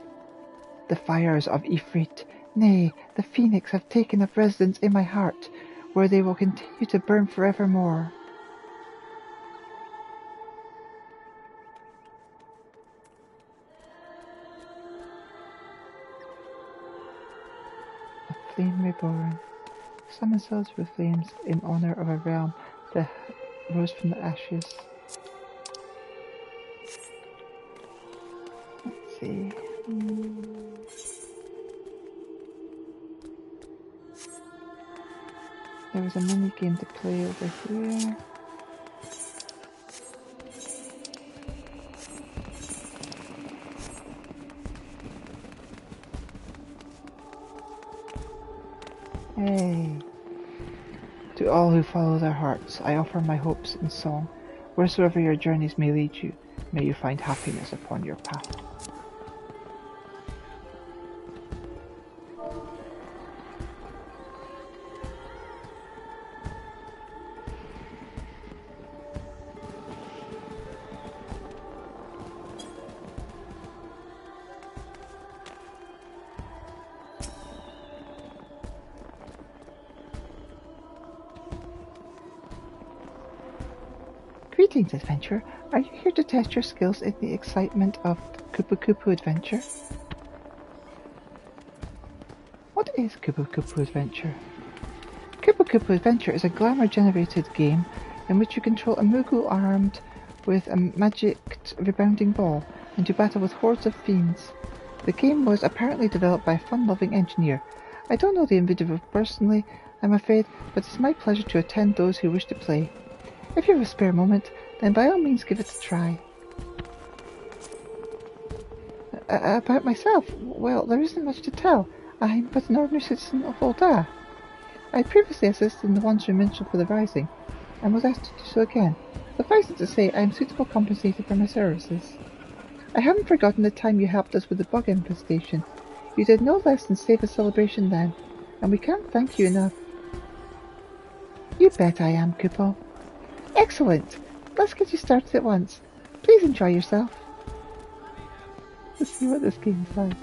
The fires of Ifrit, nay, the phoenix, have taken up residence in my heart, where they will continue to burn forevermore. A flame reborn. Summon celebratory flames in honor of a realm that rose from the ashes. Let's see. There was a mini game to play over here. Hey. To all who follow their hearts, I offer my hopes in song. Wheresoever your journeys may lead you, may you find happiness upon your path. Greetings, adventurer. Are you here to test your skills in the excitement of Kupu Kupu Adventure? What is Kupu Kupu Adventure? Kupu Kupu Adventure is a glamour-generated game in which you control a Moogle armed with a magicked rebounding ball and you battle with hordes of fiends. The game was apparently developed by a fun-loving engineer. I don't know the individual personally, I'm afraid, but it's my pleasure to attend those who wish to play. If you have a spare moment, then by all means give it a try. About myself, well, there isn't much to tell. I'm but an ordinary citizen of Ul'dah. I previously assisted in the One-Room Minstrel for the Rising, and was asked to do so again. Suffice it to say, I am suitably compensated for my services. I haven't forgotten the time you helped us with the bug infestation. You did no less than save a celebration then, and we can't thank you enough. You bet I am, Kupo. Excellent! Let's get you started at once. Please enjoy yourself. Let's see what this game is like.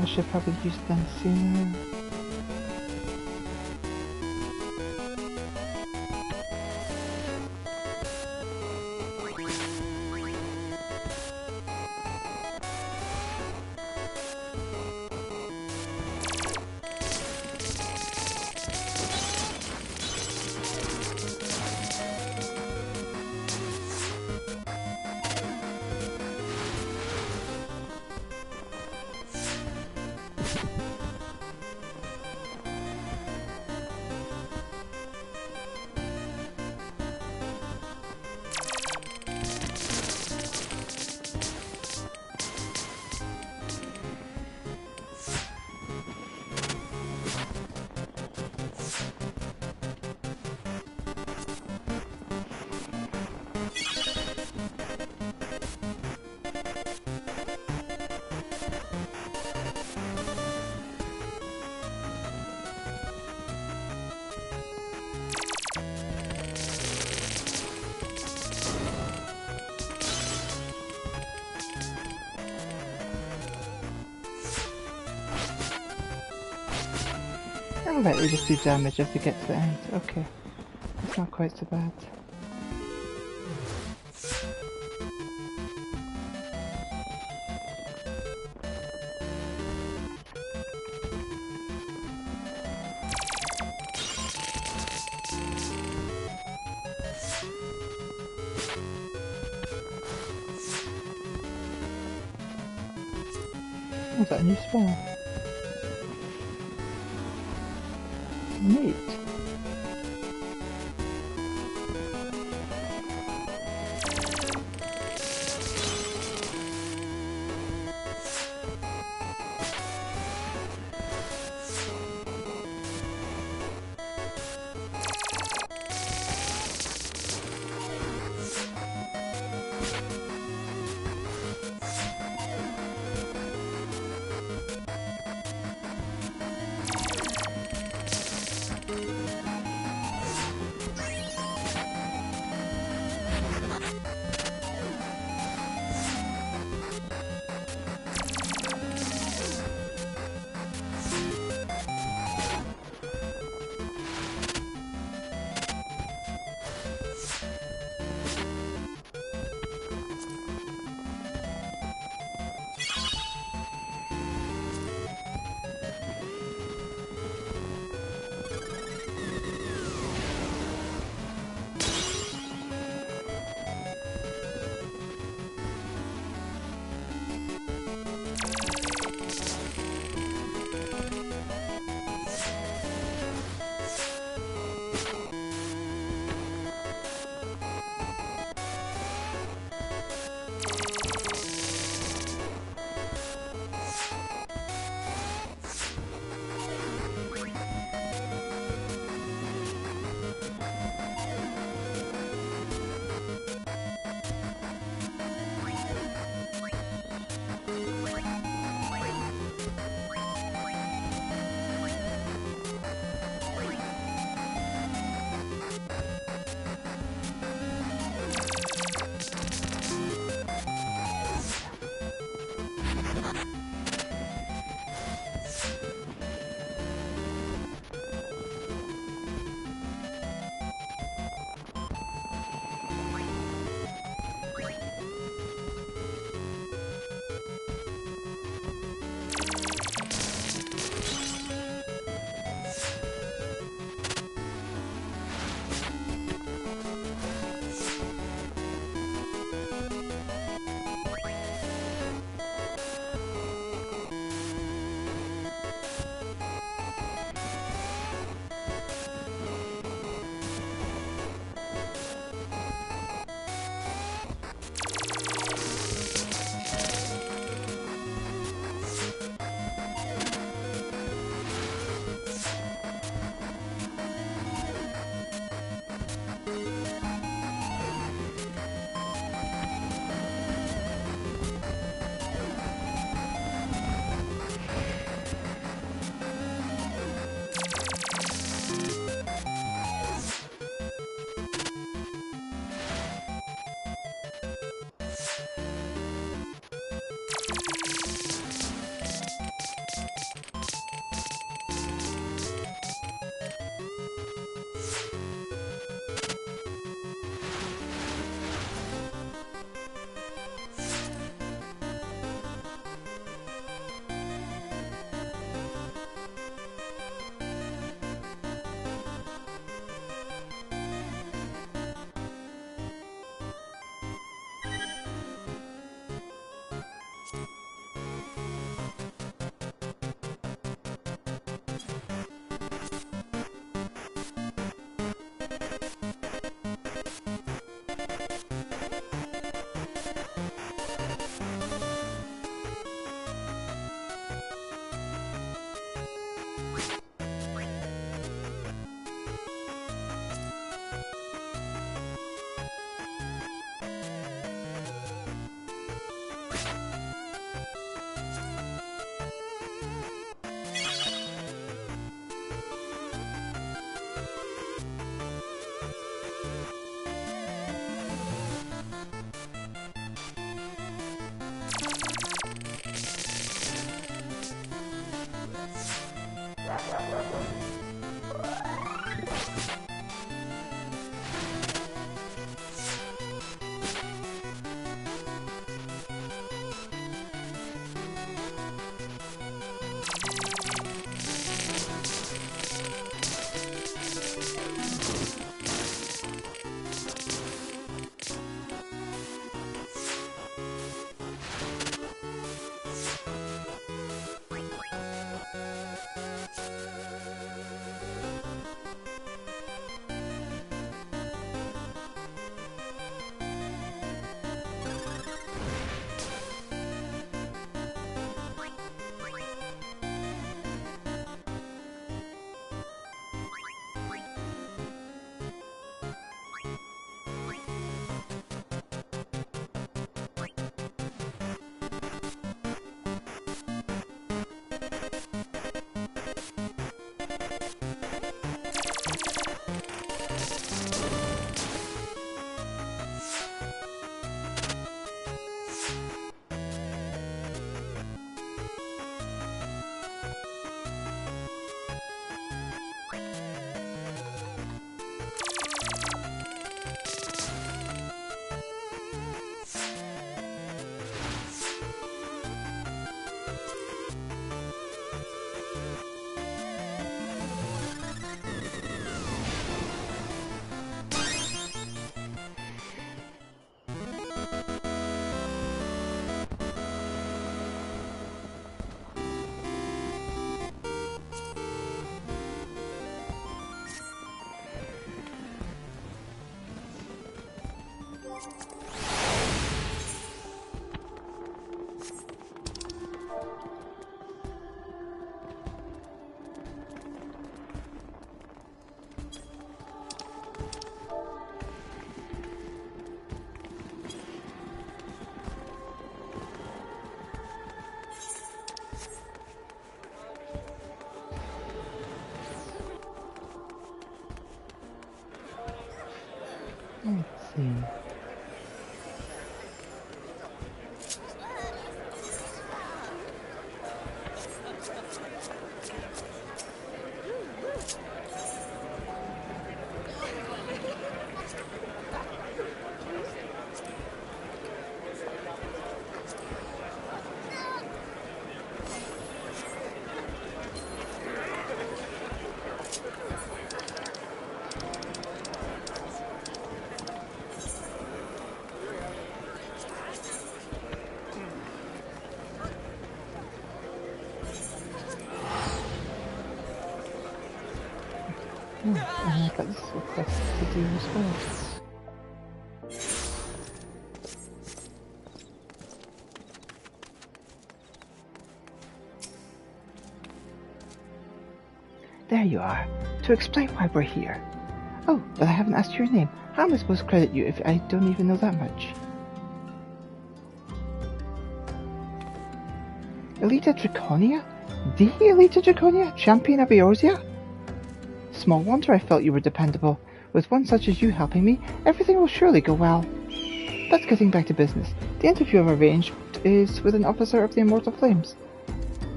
I should probably use them sooner. I'll let you just do damage as we get to the end. Okay, it's not quite so bad. Was that a new spell? Neat. Let's see. Oh, and I got this request to do as well. There you are, to explain why we're here. Oh, but I haven't asked your name. How am I supposed to credit you if I don't even know that much? Elita Draconia? The Elita Draconia? Champion of Eorzea? Small wonder I felt you were dependable. With one such as you helping me, everything will surely go well. But getting back to business, the interview I've arranged is with an officer of the Immortal Flames.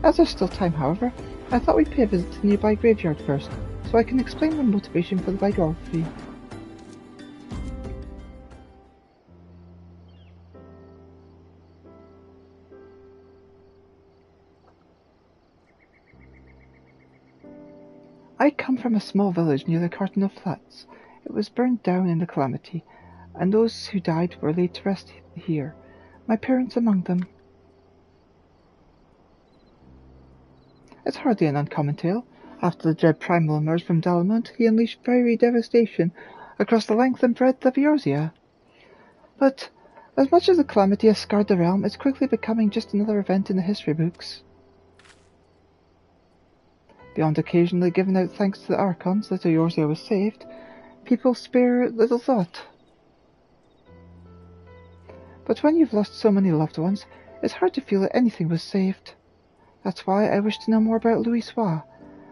As there's still time, however, I thought we'd pay a visit to the nearby graveyard first, so I can explain my motivation for the biography. I come from a small village near the Cardinal Flats. It was burned down in the calamity, and those who died were laid to rest here, my parents among them. It's hardly an uncommon tale. After the dread Primal emerged from Dalamont, he unleashed fiery devastation across the length and breadth of Eorzea. But as much as the calamity has scarred the realm, it's quickly becoming just another event in the history books. Beyond occasionally giving out thanks to the Archons that Eorzea was saved, people spare little thought. But when you've lost so many loved ones, it's hard to feel that anything was saved. That's why I wish to know more about Louis Soir.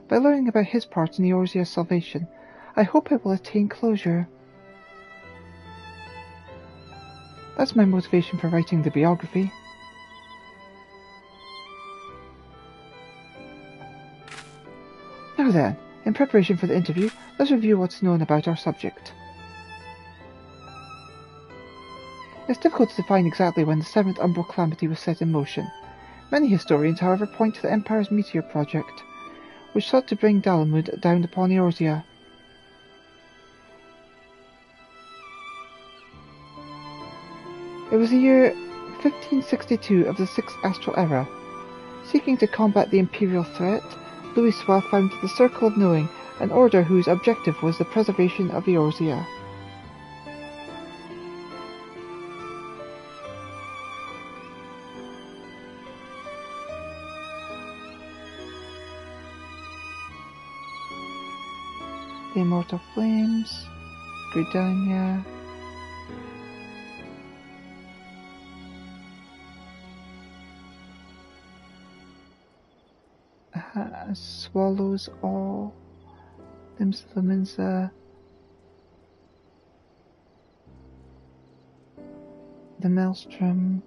By learning about his part in Eorzea's salvation, I hope I will attain closure. That's my motivation for writing the biography. Now then, in preparation for the interview, let's review what's known about our subject. It's difficult to define exactly when the Seventh Umbral Calamity was set in motion. Many historians, however, point to the Empire's Meteor Project, which sought to bring Dalamud down upon Eorzea. It was the year 1562 of the Sixth Astral Era. Seeking to combat the Imperial threat, Louis Soir founded the Circle of Knowing, an order whose objective was the preservation of Eorzea. The Immortal Flames, Draconia, swallows all, limbs of the Minza, the Maelstrom,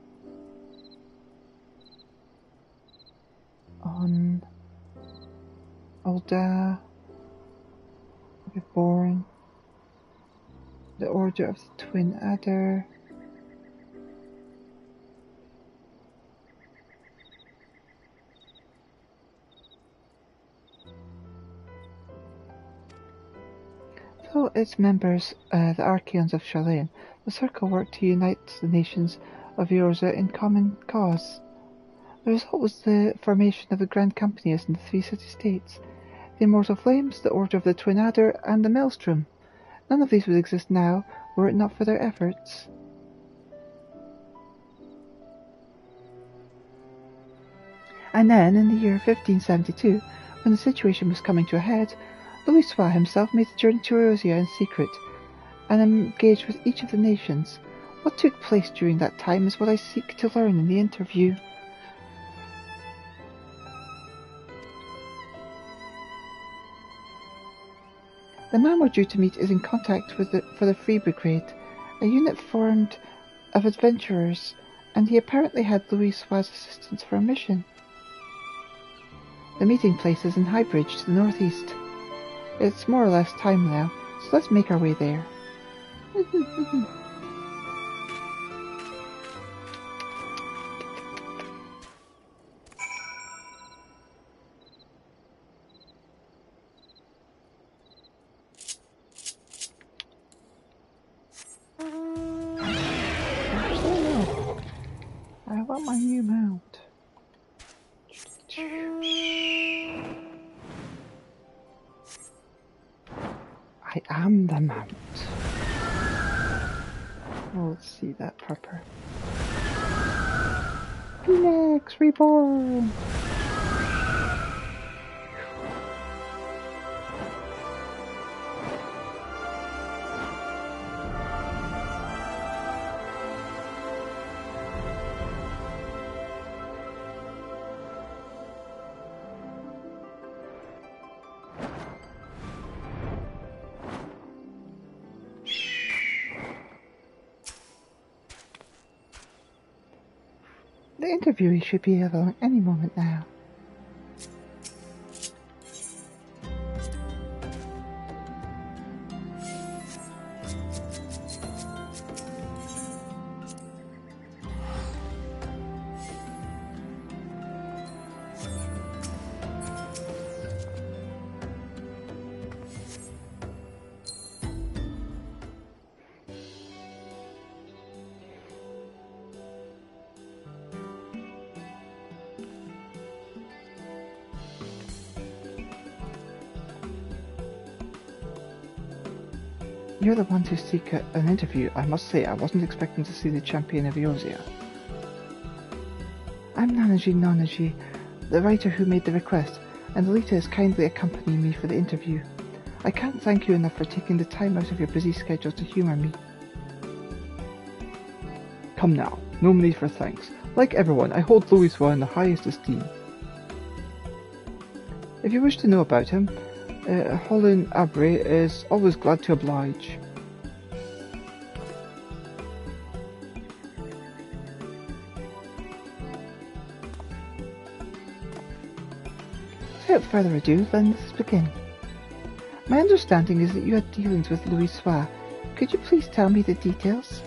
on Ulda, Reborn, the Order of the Twin Adder, though its members, the Archaeans of Shalane, the Circle worked to unite the nations of Eorzea in common cause. The result was the formation of the Grand Companies in the three city-states, the Immortal Flames, the Order of the Twin Adder, and the Maelstrom. None of these would exist now were it not for their efforts. And then, in the year 1572, when the situation was coming to a head, Louis Soir himself made the journey to Eorzea in secret, and engaged with each of the nations. What took place during that time is what I seek to learn in the interview. The man we're due to meet is in contact for the Free Brigade, a unit formed of adventurers, and he apparently had Louis Soir's assistance for a mission. The meeting place is in Highbridge to the northeast. It's more or less time now, so let's make our way there. I want my new mount. I am the mount. Oh, let's see that proper. Phoenix Reborn! The interviewee should be along any moment now. You're the one to seek an interview. I must say, I wasn't expecting to see the champion of Eorzea. I'm Nanaji, the writer who made the request, and Elita is kindly accompanying me for the interview. I can't thank you enough for taking the time out of your busy schedule to humour me. Come now, no need for thanks. Like everyone, I hold Louis Soir in the highest esteem. If you wish to know about him, Holland Abre is always glad to oblige. Without further ado, then let's begin. My understanding is that you had dealings with Louis Soir. Could you please tell me the details?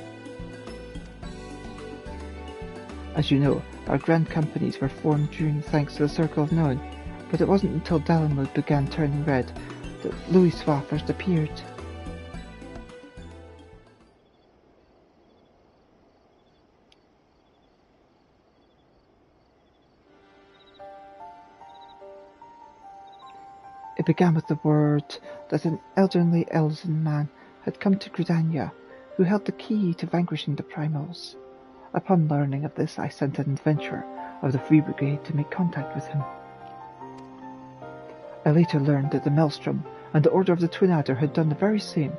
As you know, our grand companies were formed during thanks to the Circle of Knowing, but it wasn't until Dalamud began turning red that Louis Soir first appeared. It began with the word that an elderly Elzen man had come to Draconia, who held the key to vanquishing the primals. Upon learning of this, I sent an adventurer of the Free Brigade to make contact with him. I later learned that the Maelstrom and the Order of the Twin Adder had done the very same.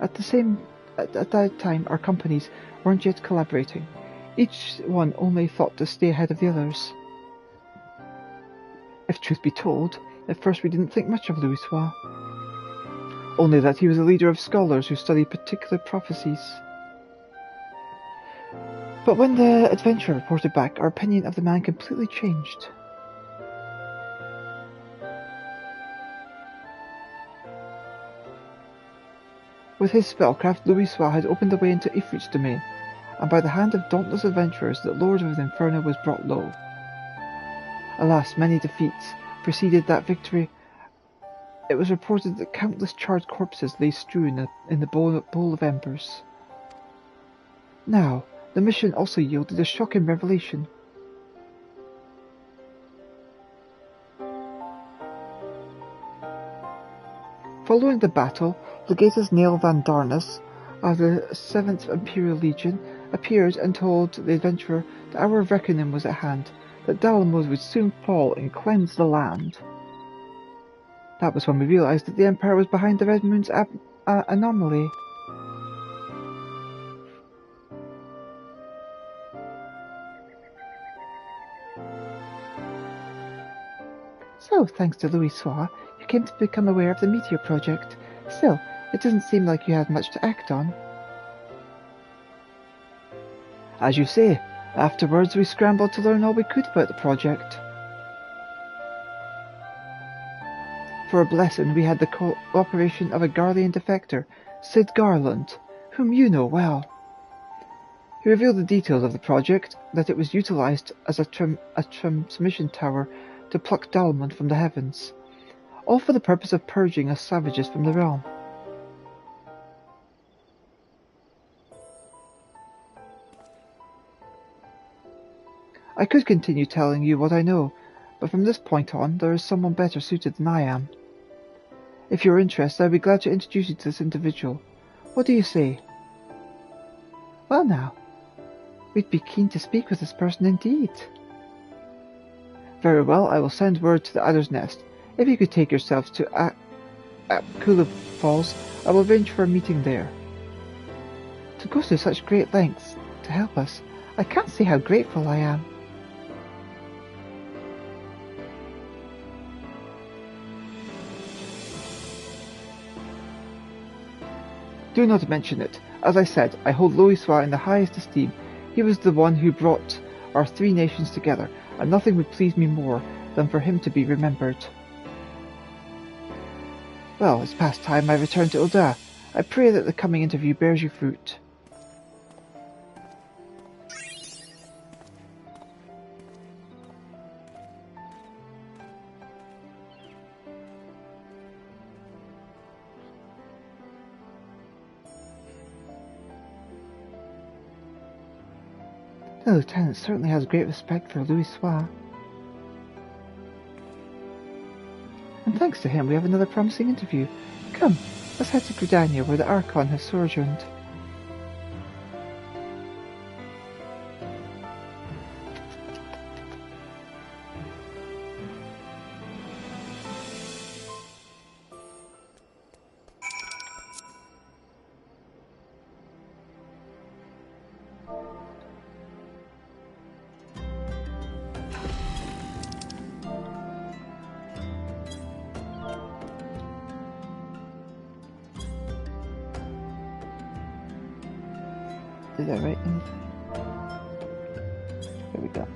At that time, our companies weren't yet collaborating. Each one only thought to stay ahead of the others. If truth be told, at first we didn't think much of Louis Soir, only that he was a leader of scholars who studied particular prophecies. But when the adventurer reported back, our opinion of the man completely changed. With his spellcraft, Louis Soir had opened the way into Ifrit's domain, and by the hand of dauntless adventurers, the Lord of the Inferno was brought low. Alas, many defeats preceded that victory. It was reported that countless charred corpses lay strewn in the bowl of embers. Now, the mission also yielded a shocking revelation. Following the battle, Legatus Neil Van Darnus of the 7th Imperial Legion appeared and told the adventurer the hour of reckoning was at hand, that Dalamud would soon fall and cleanse the land. That was when we realized that the Empire was behind the Red Moon's anomaly. So, thanks to Louis Soir, you came to become aware of the Meteor Project. Still, it doesn't seem like you had much to act on. As you say, afterwards we scrambled to learn all we could about the project. For a blessing, we had the cooperation of a Garlean defector, Sid Garland, whom you know well. He revealed the details of the project, that it was utilized as a transmission tower to pluck Dalmon from the heavens, all for the purpose of purging us savages from the realm. I could continue telling you what I know, but from this point on there is someone better suited than I am. If you're interested, I'd be glad to introduce you to this individual. What do you say? Well now, we'd be keen to speak with this person indeed. Very well, I will send word to the Adder's Nest. If you could take yourselves to Apkula Falls, I will arrange for a meeting there. To go through such great lengths to help us, I can't say how grateful I am. Do not mention it. As I said, I hold Louisoix in the highest esteem. He was the one who brought our three nations together, and nothing would please me more than for him to be remembered. Well, it's past time I return to Ul'dah. I pray that the coming interview bears you fruit. The lieutenant certainly has great respect for Louisoix. And thanks to him, we have another promising interview. Come, let's head to Draconia, where the Archon has sojourned. Is that right? There we go.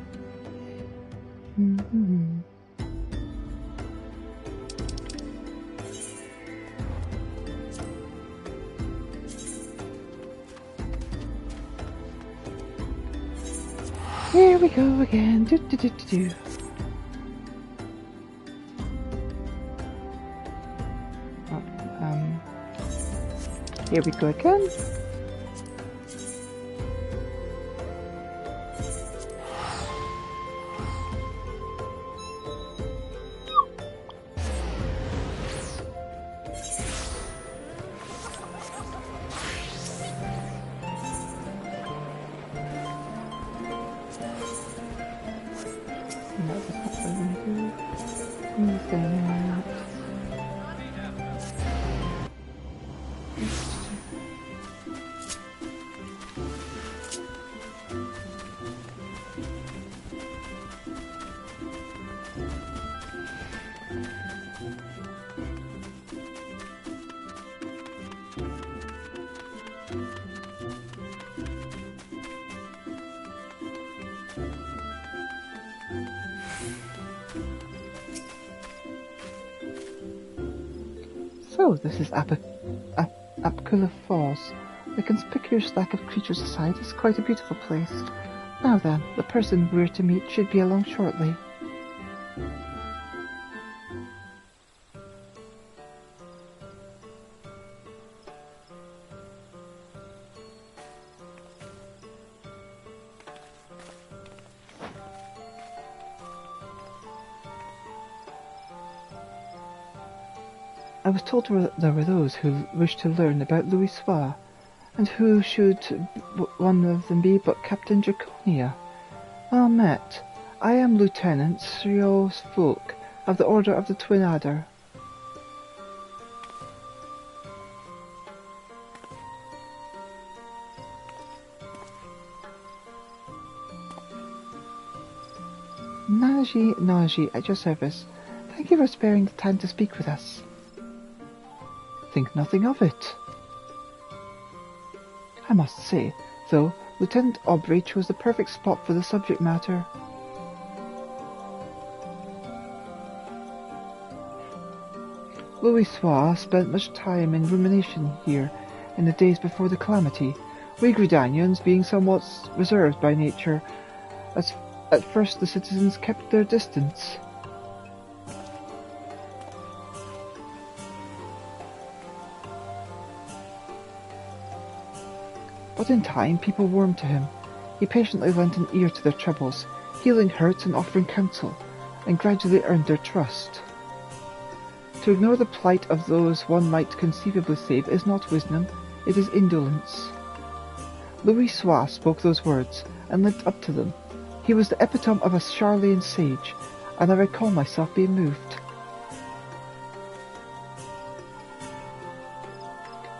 Here we go again. Here we go again. So, this is Apkula Falls. The conspicuous lack of creatures aside, it's quite a beautiful place. Now then, the person we're to meet should be along shortly. I was told there were those who wished to learn about Louisoix, and who should one of them be but Captain Draconia? Well met. I am Lieutenant Srios Fulk, of the Order of the Twin Adder. Naji, at your service. Thank you for sparing the time to speak with us. think nothing of it. I must say, though, Lieutenant Aubrey chose the perfect spot for the subject matter. Louis Soir spent much time in rumination here in the days before the calamity, we Gridanians being somewhat reserved by nature, as at first the citizens kept their distance. But in time people warmed to him. He patiently lent an ear to their troubles, healing hurts and offering counsel, and gradually earned their trust. To ignore the plight of those one might conceivably save is not wisdom, it is indolence. Louis Soir spoke those words, and lived up to them. He was the epitome of a Charlean sage, and I recall myself being moved.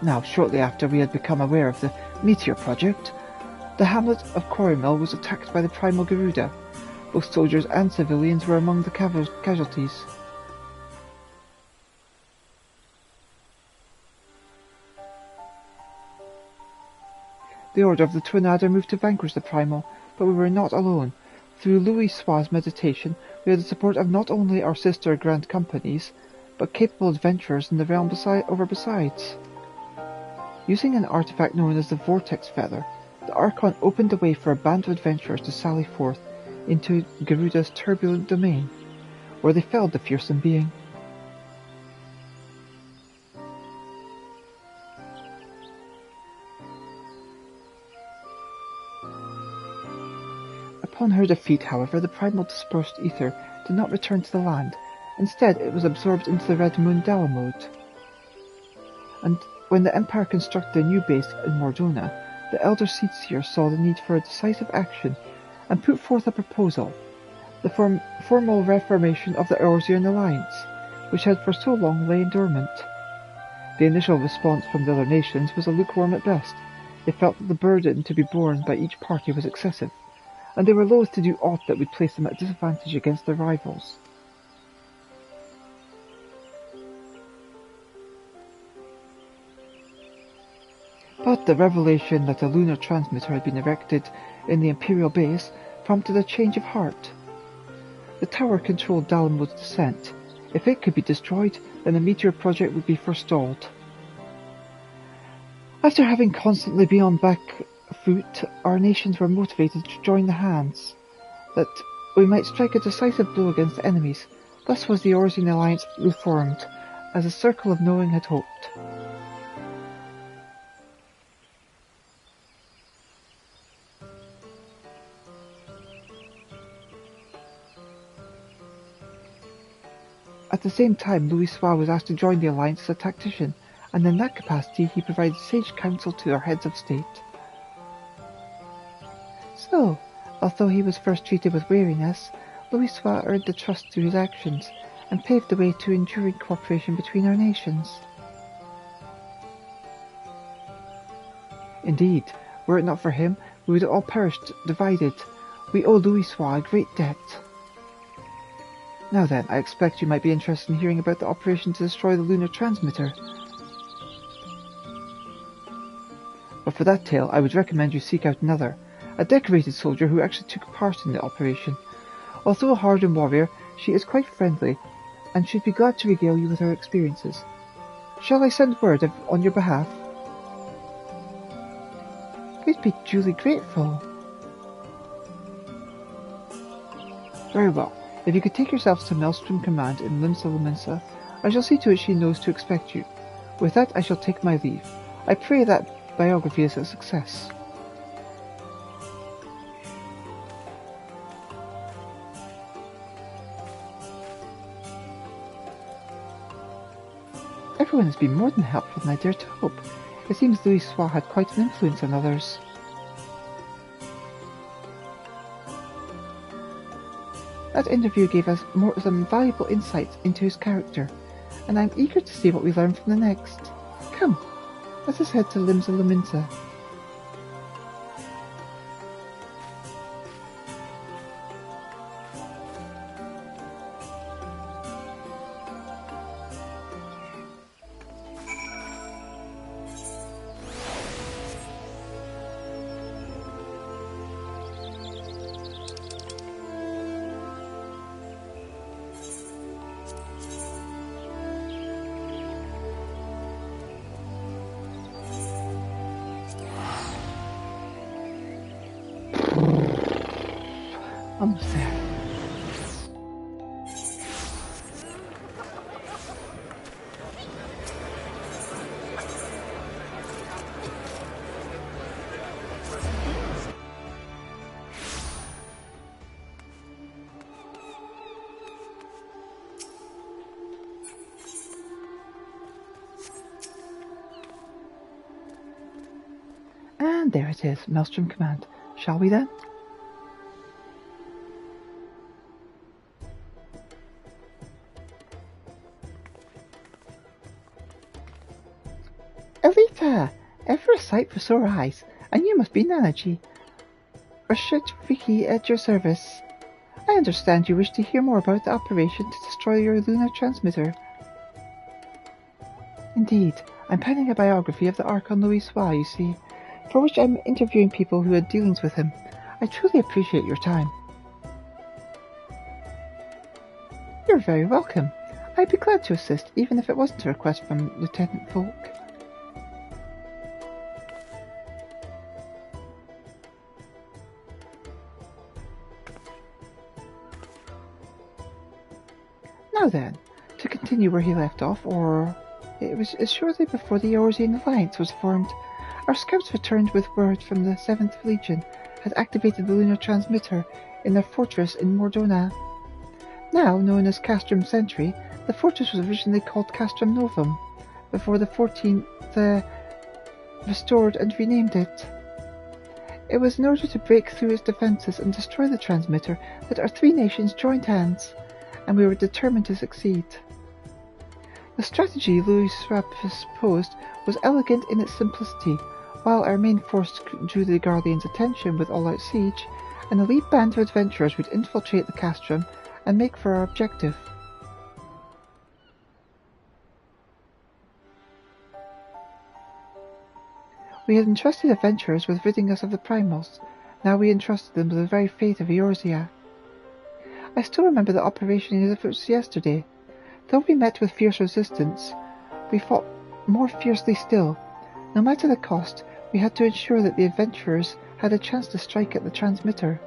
Now, shortly after we had become aware of the Meteor Project, the hamlet of Quarrymill was attacked by the Primal Garuda. Both soldiers and civilians were among the casualties. The Order of the Twin Adder moved to vanquish the Primal, but we were not alone. Through Louis Soir's meditation, we had the support of not only our sister Grand Companies, but capable adventurers in the realm besides. Using an artifact known as the Vortex Feather, the Archon opened the way for a band of adventurers to sally forth into Garuda's turbulent domain, where they felled the fearsome being. Upon her defeat, however, the primal dispersed ether did not return to the land. Instead, it was absorbed into the Red Moon Dalamode. And when the Empire constructed a new base in Mordona, the Elder Seedseer saw the need for a decisive action and put forth a proposal, the formal reformation of the Eorzean Alliance, which had for so long lain dormant. The initial response from the other nations was a lukewarm at best. They felt that the burden to be borne by each party was excessive, and they were loath to do aught that would place them at disadvantage against their rivals. But the revelation that a lunar transmitter had been erected in the Imperial base prompted a change of heart. The tower controlled Dalamode's descent. If it could be destroyed, then the Meteor Project would be forestalled. After having constantly been on back foot, our nations were motivated to join the hands, that we might strike a decisive blow against enemies. Thus was the Eorzean Alliance reformed, as the Circle of Knowing had hoped. At the same time, Louis Soir was asked to join the Alliance as a tactician, and in that capacity he provided sage counsel to our heads of state. So, although he was first treated with wariness, Louis Soir earned the trust through his actions, and paved the way to enduring cooperation between our nations. Indeed, were it not for him, we would have all perished divided. We owe Louis Soir a great debt. Now then, I expect you might be interested in hearing about the operation to destroy the lunar transmitter. But for that tale, I would recommend you seek out another, a decorated soldier who actually took part in the operation. Although a hardened warrior, she is quite friendly, and should be glad to regale you with her experiences. Shall I send word on your behalf? We'd be duly grateful. Very well. If you could take yourselves to Maelstrom Command in Limsa Lominsa, I shall see to it she knows to expect you. With that, I shall take my leave. I pray that biography is a success. Everyone has been more than helpful than I dare to hope. It seems Louis Soir had quite an influence on others. That interview gave us some valuable insights into his character, and I am eager to see what we learn from the next. Come, let us head to Limsa Lominsa. Almost there. And there it is, Maelstrom Command. Shall we then? Elita! Ever a sight for sore eyes, and you must be Nanaji. Rashid Vicky at your service. I understand you wish to hear more about the operation to destroy your lunar transmitter. Indeed, I'm penning a biography of the Archon Louis Soir, you see, for which I'm interviewing people who had dealings with him. I truly appreciate your time. You're very welcome. I'd be glad to assist, even if it wasn't a request from Lieutenant Folk. Now then, to continue where he left off, or it was shortly before the Eorzean Alliance was formed, our scouts returned with word from the 7th Legion had activated the lunar transmitter in their fortress in Mordona. Now known as Castrum Sentry, the fortress was originally called Castrum Novum, before the 14th restored and renamed it. It was in order to break through its defences and destroy the transmitter that our three nations joined hands, and we were determined to succeed. The strategy Louis Soir proposed was elegant in its simplicity. While our main force drew the Guardians' attention with all-out siege, an elite band of adventurers would infiltrate the castrum and make for our objective. We had entrusted adventurers with ridding us of the primals. Now we entrusted them with the very fate of Eorzea. I still remember the operation as if it was yesterday. Though we met with fierce resistance, we fought more fiercely still. No matter the cost, we had to ensure that the adventurers had a chance to strike at the transmitter.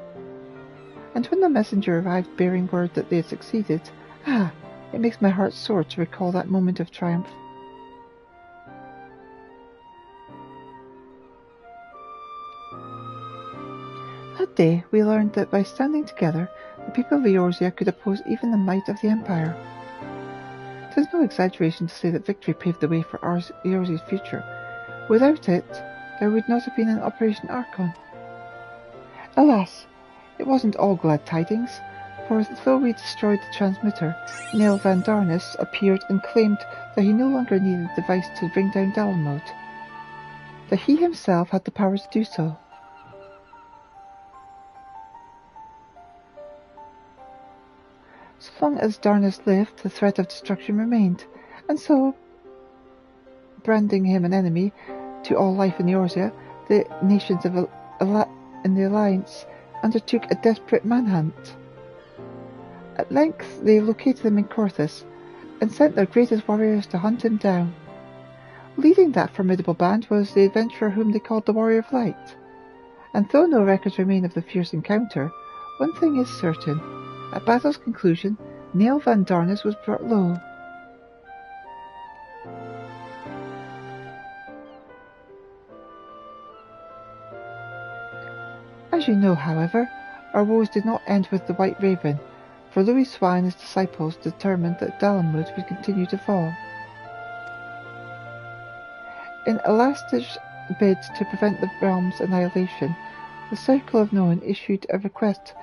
And when the messenger arrived bearing word that they had succeeded, it makes my heart sore to recall that moment of triumph. That day we learned that by standing together, the people of Eorzea could oppose even the might of the Empire. It is no exaggeration to say that victory paved the way for Eorzea's future. Without it, there would not have been an Operation Archon. Alas, it wasn't all glad tidings, for though we destroyed the transmitter, Neil Van Darnus appeared and claimed that he no longer needed the device to bring down Dalamode, that he himself had the power to do so. So long as Darnus lived, the threat of destruction remained, and so, branding him an enemy to all life in Eorzea, the nations in the Alliance undertook a desperate manhunt. At length they located him in Corthus, and sent their greatest warriors to hunt him down. Leading that formidable band was the adventurer whom they called the Warrior of Light. And though no records remain of the fierce encounter, one thing is certain. At battle's conclusion, Neil Van Darnus was brought low. As you know, however, our woes did not end with the White Raven, for Louis Soir and his disciples determined that Dalamud would continue to fall. In a last-ditch bid to prevent the realm's annihilation, the Circle of Known issued a request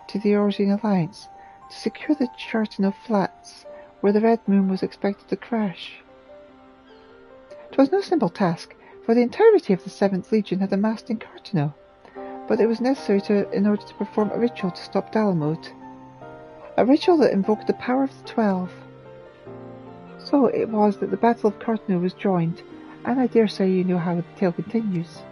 to the Eorzean Alliance to secure the Chartano Flats, where the Red Moon was expected to crash. It was no simple task, for the entirety of the 7th Legion had amassed in Cartano, but it was necessary in order to perform a ritual to stop Dalamode, a ritual that invoked the power of the 12. So it was that the Battle of Cartano was joined, and I dare say you know how the tale continues.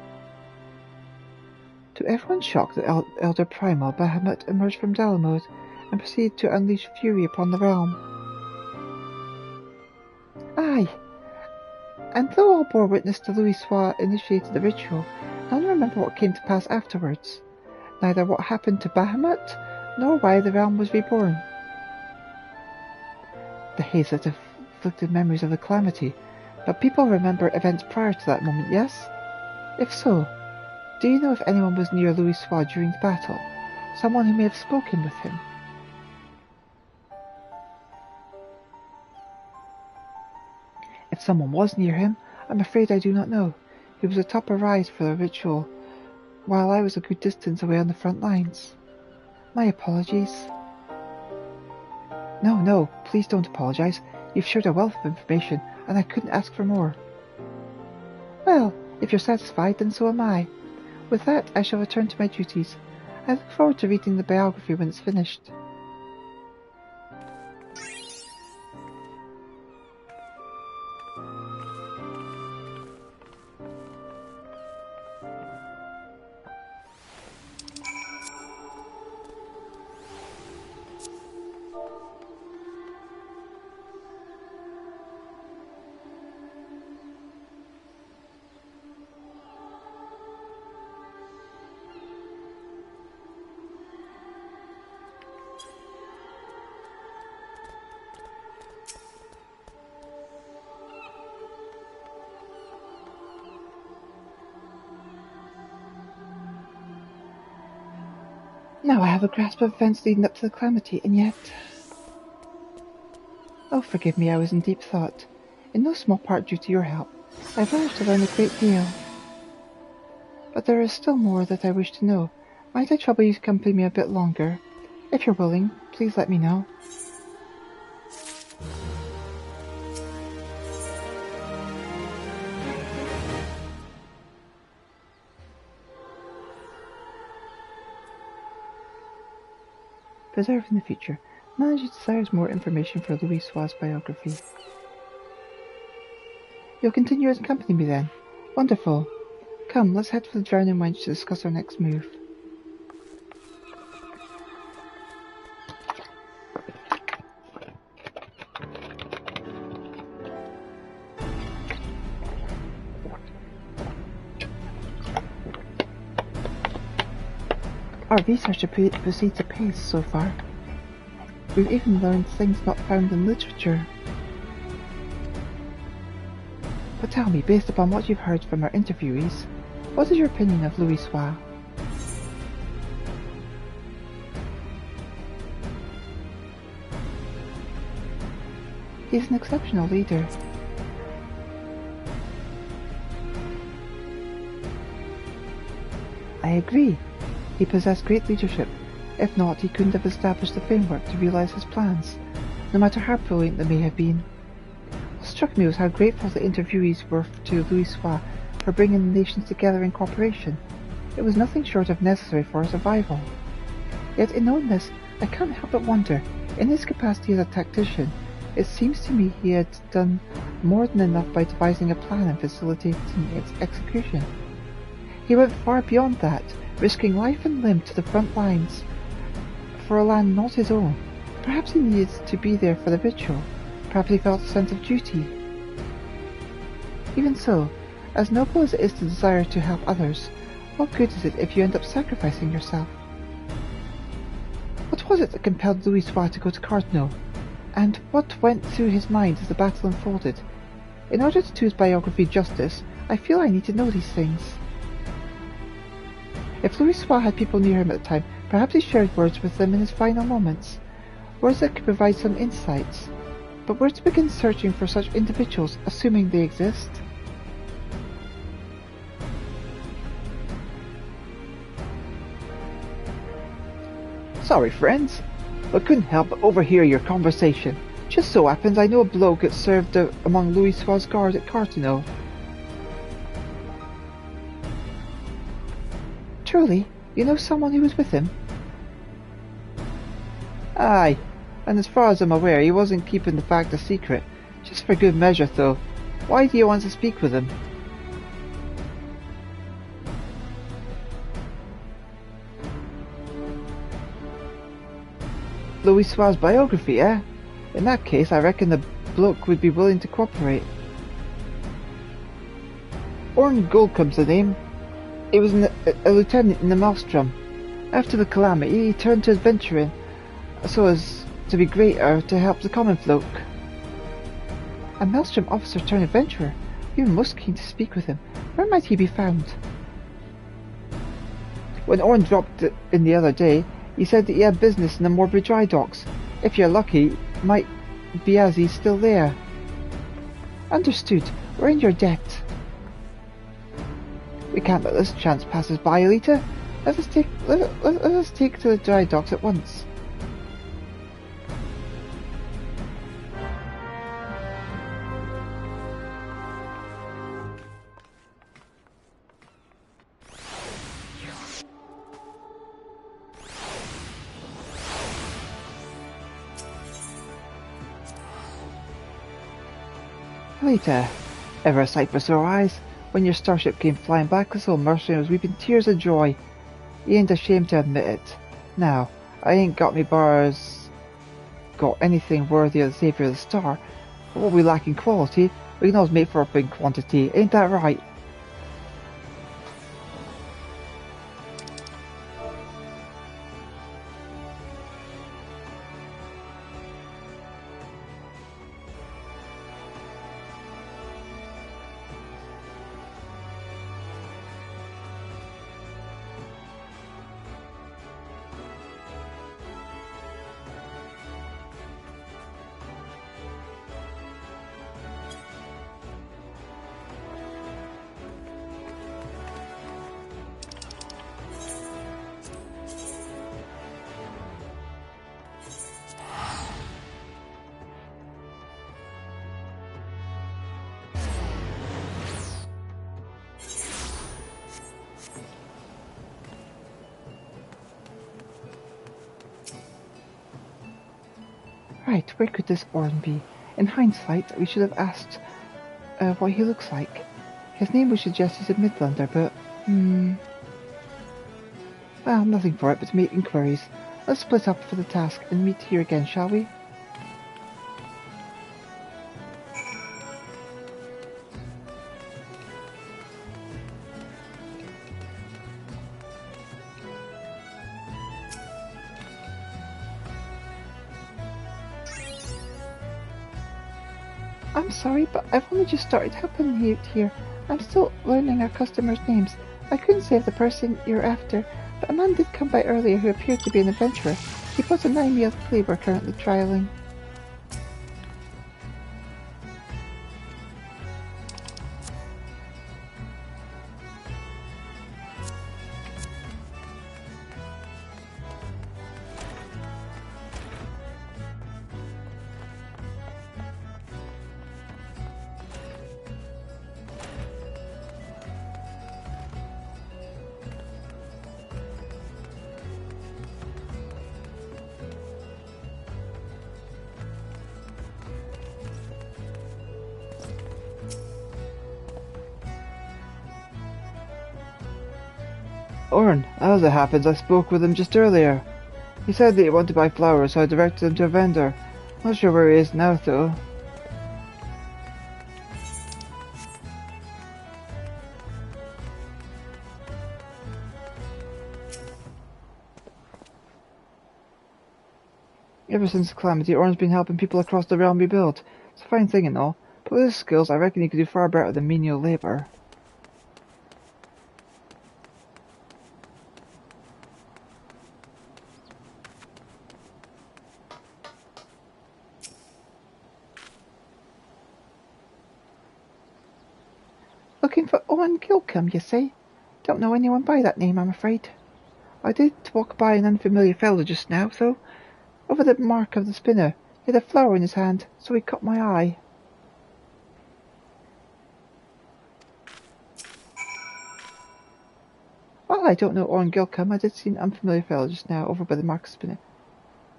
To everyone's shock, the Elder Primal Bahamut emerged from Dalamode and proceeded to unleash fury upon the realm. Aye, and though all bore witness to Louis Soir initiated the ritual, none remember what came to pass afterwards, neither what happened to Bahamut, nor why the realm was reborn. The haze that afflicted memories of the calamity, but people remember events prior to that moment, yes? If so, do you know if anyone was near Louis Soir during the battle? Someone who may have spoken with him? If someone was near him, I'm afraid I do not know. He was atop a rise for a ritual, while I was a good distance away on the front lines. My apologies. No, please don't apologize. You've shared a wealth of information, and I couldn't ask for more. Well, if you're satisfied, then so am I. With that, I shall return to my duties. I look forward to reading the biography when it's finished. Now I have a grasp of events leading up to the calamity, and yet... Oh, forgive me, I was in deep thought. In no small part due to your help, I've managed to learn a great deal. But there is still more that I wish to know. Might I trouble you to accompany me a bit longer? If you're willing, please let me know. Preserve in the future. Manager desires more information for Louis Soir's biography. You'll continue to accompany me then? Wonderful. Come, let's head for the Drowning Wench to discuss our next move. Our research proceeds apace so far. We've even learned things not found in literature. But tell me, based upon what you've heard from our interviewees, what is your opinion of Louis Soir? He's an exceptional leader. I agree. He possessed great leadership. If not, he couldn't have established the framework to realize his plans, no matter how brilliant they may have been. What struck me was how grateful the interviewees were to Louis Soir for bringing the nations together in cooperation. It was nothing short of necessary for our survival. Yet in knowing this, I can't help but wonder, in his capacity as a tactician, it seems to me he had done more than enough by devising a plan and facilitating its execution. He went far beyond that, risking life and limb to the front lines for a land not his own. Perhaps he needed to be there for the ritual. Perhaps he felt a sense of duty. Even so, as noble as it is to desire to help others, what good is it if you end up sacrificing yourself? What was it that compelled Louis Soir to go to Cardinal? And what went through his mind as the battle unfolded? In order to do his biography justice, I feel I need to know these things. If Louis Soir had people near him at the time, perhaps he shared words with them in his final moments. Words that could provide some insights. But where to begin searching for such individuals, assuming they exist? Sorry, friends, but couldn't help but overhear your conversation. Just so happens I know a bloke that served among Louis Soir's guard at Cartino. Truly, you know someone who was with him? Aye, and as far as I'm aware, he wasn't keeping the fact a secret. Just for good measure, though. Why do you want to speak with him? Louis Soir's biography, eh? In that case, I reckon the bloke would be willing to cooperate. Orn Goldcomb's the name. He was a lieutenant in the Maelstrom. After the calamity, he turned to adventuring, so as to be greater to help the common folk. A Maelstrom officer turned adventurer. We were most keen to speak with him. Where might he be found? When Orn dropped in the other day, he said that he had business in the Morbury dry docks. If you're lucky, it might be as he's still there. Understood. We're in your debt. We can't let this chance pass us by, Elita. Let us take to the dry docks at once. Elita, ever a sight for sore eyes. When your starship came flying back, this old mercenary was weeping tears of joy. He ain't ashamed to admit it. Now, I ain't got me bars got anything worthy of the Saviour of the Star, but what we lack in quality, we can always make for up in quantity. Ain't that right? Right, where could this Orn be? In hindsight, we should have asked what he looks like. His name would suggest he's a Midlander, but... Well, nothing for it but to make inquiries. Let's split up for the task and meet here again, shall we? I'm sorry, but I've only just started helping you here. I'm still learning our customers' names. I couldn't save the person you're after, but a man did come by earlier who appeared to be an adventurer. He bought a 9-meal flea we're currently trialling. Orn, as it happens, I spoke with him just earlier. He said that he wanted to buy flowers, so I directed him to a vendor. Not sure where he is now, though. Ever since the calamity, Orn's been helping people across the realm rebuild. It's a fine thing and all, but with his skills, I reckon he could do far better than menial labour. Looking for Owen Gilcum, you say? Don't know anyone by that name, I'm afraid. I did walk by an unfamiliar fellow just now, though. Over the mark of the spinner, he had a flower in his hand, so he caught my eye. Well, I don't know Owen Gilcum. I did see an unfamiliar fellow just now over by the mark of the spinner.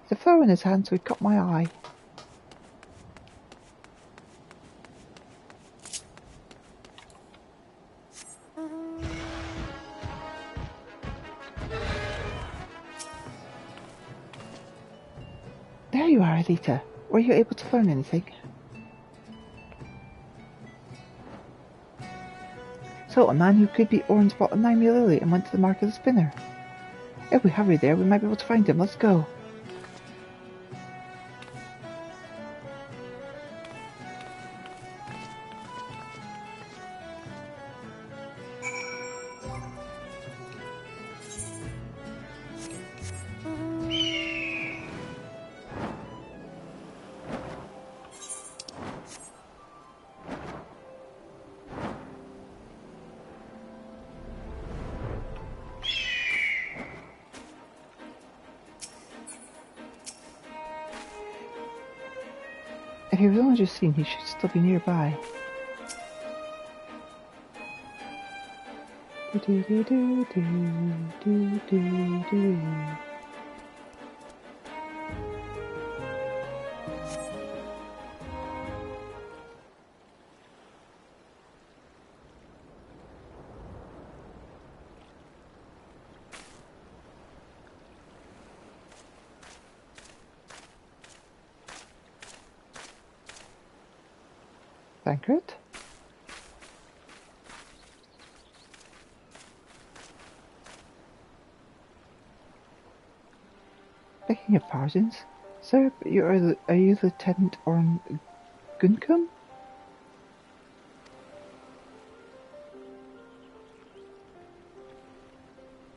He had a flower in his hand, so he caught my eye. There you are, Elita. Were you able to learn anything? So, a man who could be Orn's bought a 9-meal lily and went to the mark of the spinner. If we hurry there, we might be able to find him. Let's go. If he was only just seen, he should still be nearby. Thank you. Begging your pardons, sir, but are you Lieutenant Orn Guncum?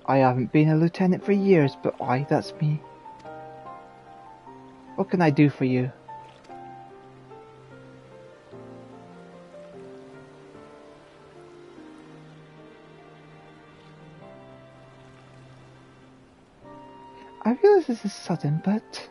I haven't been a lieutenant for years, but aye, that's me. What can I do for you? I realize this is sudden, but...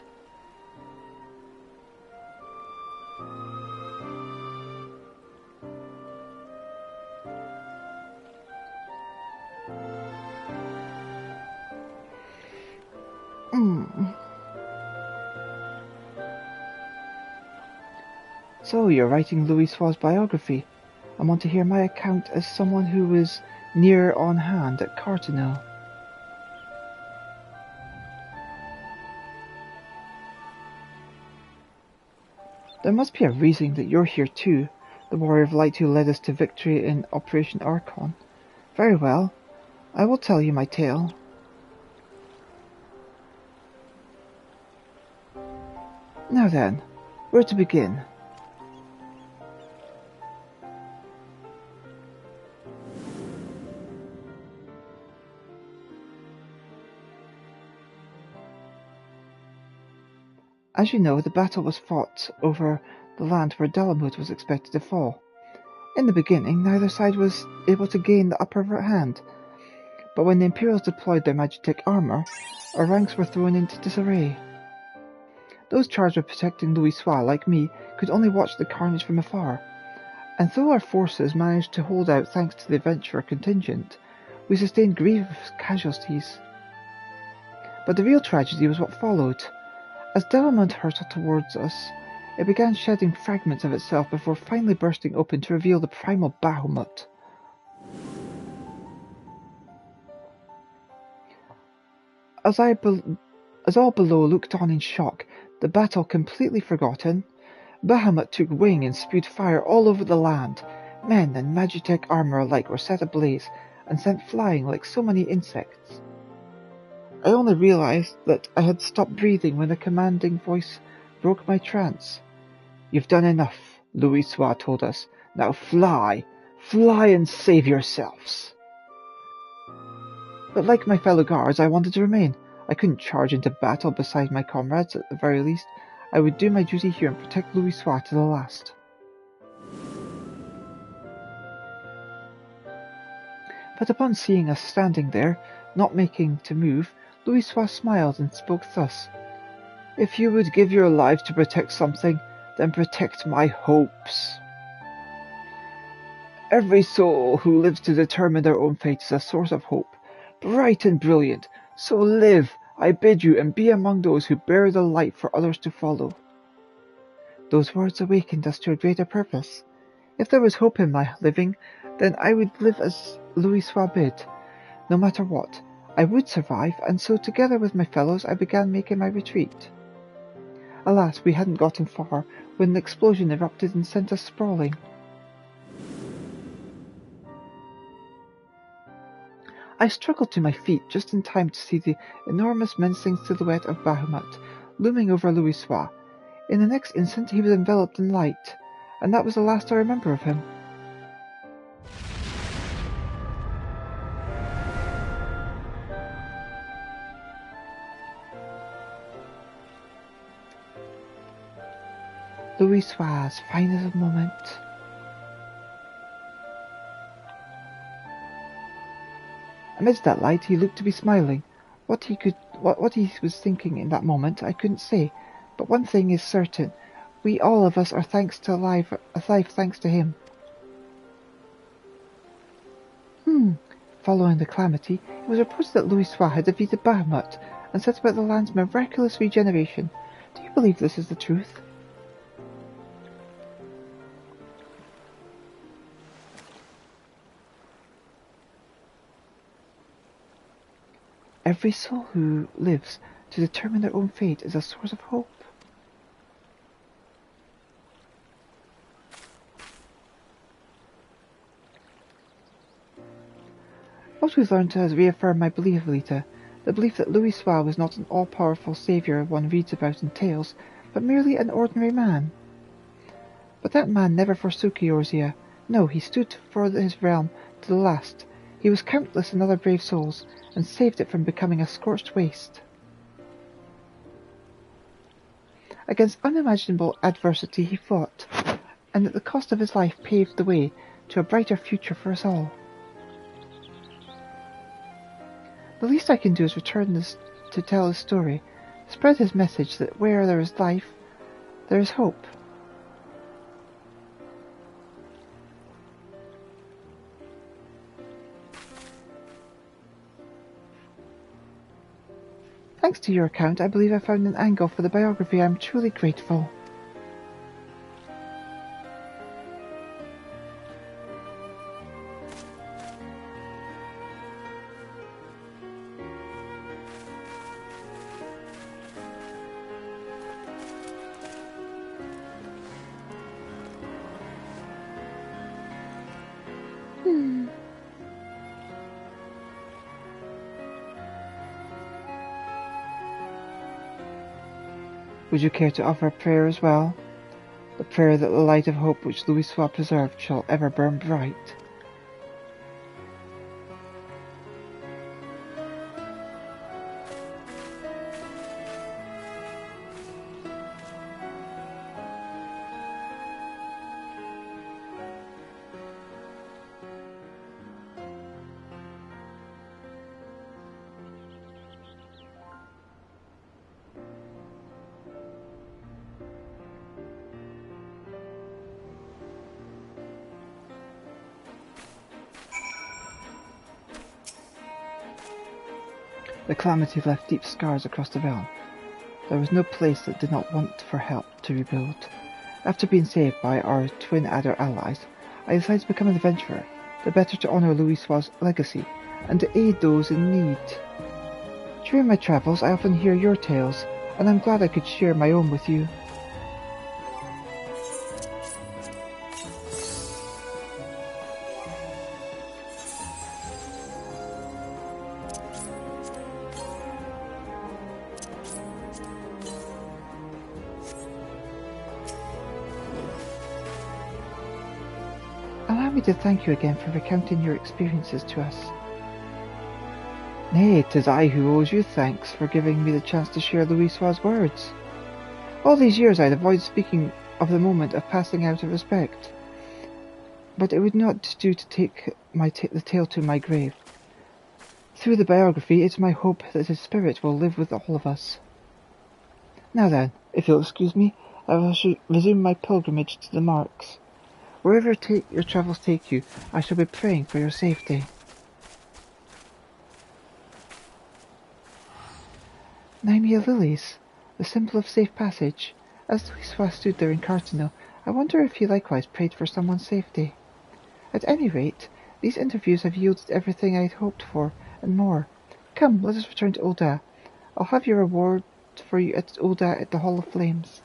So, you're writing Louis Soir's biography. I want to hear my account as someone who was near on hand at Cartano. There must be a reason that you're here too, the warrior of light who led us to victory in Operation Archon. Very well, I will tell you my tale. Now then, where to begin? As you know, the battle was fought over the land where Dalamud was expected to fall. In the beginning, neither side was able to gain the upper hand, but when the Imperials deployed their Magitek armor, our ranks were thrown into disarray. Those charged with protecting Louis Soir, like me, could only watch the carnage from afar, and though our forces managed to hold out thanks to the adventurer contingent, we sustained grievous casualties. But the real tragedy was what followed. As Dalamud hurtled towards us, it began shedding fragments of itself before finally bursting open to reveal the primal Bahamut. As all below looked on in shock, the battle completely forgotten, Bahamut took wing and spewed fire all over the land. Men and Magitek armor alike were set ablaze and sent flying like so many insects. I only realized that I had stopped breathing when a commanding voice broke my trance. You've done enough, Louis Soir told us. Now fly! Fly and save yourselves! But like my fellow guards, I wanted to remain. I couldn't charge into battle beside my comrades. At the very least, I would do my duty here and protect Louis Soir to the last. But upon seeing us standing there, not making to move, Louis Soir smiled and spoke thus. If you would give your lives to protect something, then protect my hopes. Every soul who lives to determine their own fate is a source of hope, bright and brilliant. So live, I bid you, and be among those who bear the light for others to follow. Those words awakened us to a greater purpose. If there was hope in my living, then I would live as Louis Soir bid. No matter what, I would survive, and so together with my fellows I began making my retreat. Alas, we hadn't gotten far when an explosion erupted and sent us sprawling. I struggled to my feet just in time to see the enormous menacing silhouette of Bahamut looming over Louisoix. In the next instant he was enveloped in light, and that was the last I remember of him. Louisoix's finest moment. Amidst that light he looked to be smiling. What he was thinking in that moment I couldn't say, but one thing is certain. We all of us are alive thanks to him. Following the calamity, it was reported that Louisoix had defeated Bahamut and set about the land's miraculous regeneration. Do you believe this is the truth? Every soul who lives to determine their own fate is a source of hope. What we've learned has reaffirmed my belief, Elita, the belief that Louisoix was not an all-powerful saviour one reads about in tales, but merely an ordinary man. But that man never forsook Eorzea. No, he stood for his realm to the last. He was countless in other brave souls, and saved it from becoming a scorched waste. Against unimaginable adversity he fought, and at the cost of his life paved the way to a brighter future for us all. The least I can do is return to tell his story, spread his message that where there is life, there is hope. Thanks to your account, I believe I found an angle for the biography. I am truly grateful. Would you care to offer a prayer as well? The prayer that the light of hope which Louisoix preserved shall ever burn bright. The calamity left deep scars across the realm. There was no place that did not want for help to rebuild. After being saved by our twin adder allies, I decided to become an adventurer, the better to honour Louisoix's legacy, and to aid those in need. During my travels, I often hear your tales, and I'm glad I could share my own with you. Allow me to thank you again for recounting your experiences to us. Nay, 'tis I who owes you thanks for giving me the chance to share Louisoix's words. All these years I'd avoided speaking of the moment of passing out of respect, but it would not do to take the tale to my grave. Through the biography, it's my hope that his spirit will live with all of us. Now then, if you'll excuse me, I will resume my pilgrimage to the marks. Wherever your travels take you, I shall be praying for your safety. Nymea lilies, the symbol of safe passage. As Louisoix stood there in Cartano, I wonder if he likewise prayed for someone's safety. At any rate, these interviews have yielded everything I had hoped for, and more. Come, let us return to Ul'dah. I'll have your reward for you at Ul'dah at the Hall of Flames.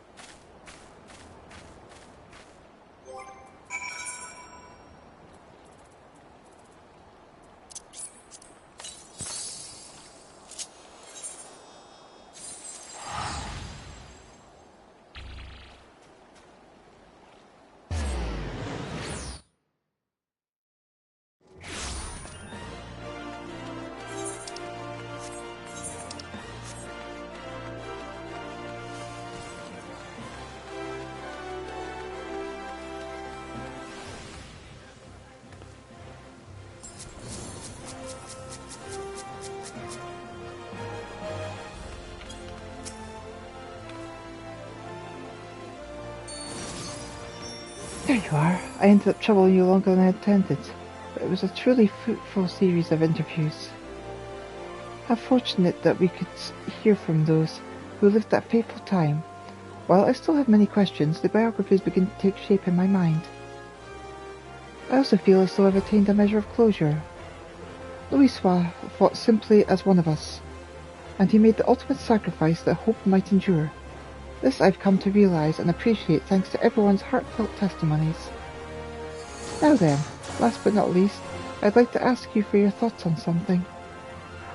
There you are. I ended up troubling you longer than I intended, but it was a truly fruitful series of interviews. How fortunate that we could hear from those who lived that fateful time. While I still have many questions, the biographies begin to take shape in my mind. I also feel as though I've attained a measure of closure. Louisoix fought simply as one of us, and he made the ultimate sacrifice that hope might endure. This I've come to realize and appreciate thanks to everyone's heartfelt testimonies. Now then, last but not least, I'd like to ask you for your thoughts on something.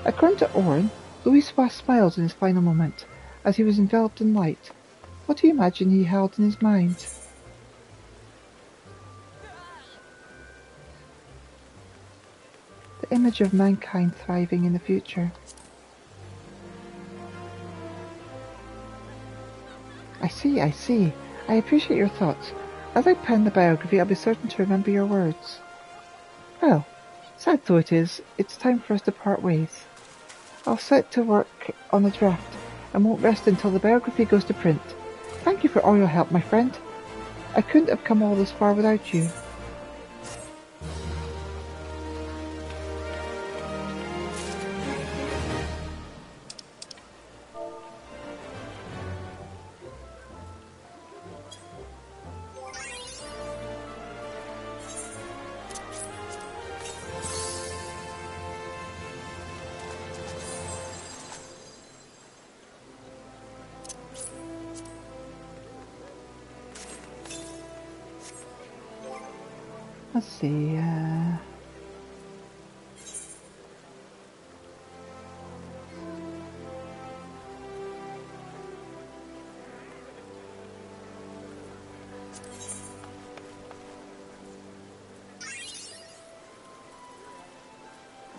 According to Orin, Louisoix smiled in his final moment, as he was enveloped in light. What do you imagine he held in his mind? The image of mankind thriving in the future. I see. I appreciate your thoughts. As I pen the biography, I'll be certain to remember your words. Well, sad though it is, it's time for us to part ways. I'll set to work on the draft, and won't rest until the biography goes to print. Thank you for all your help, my friend. I couldn't have come all this far without you. Let's see,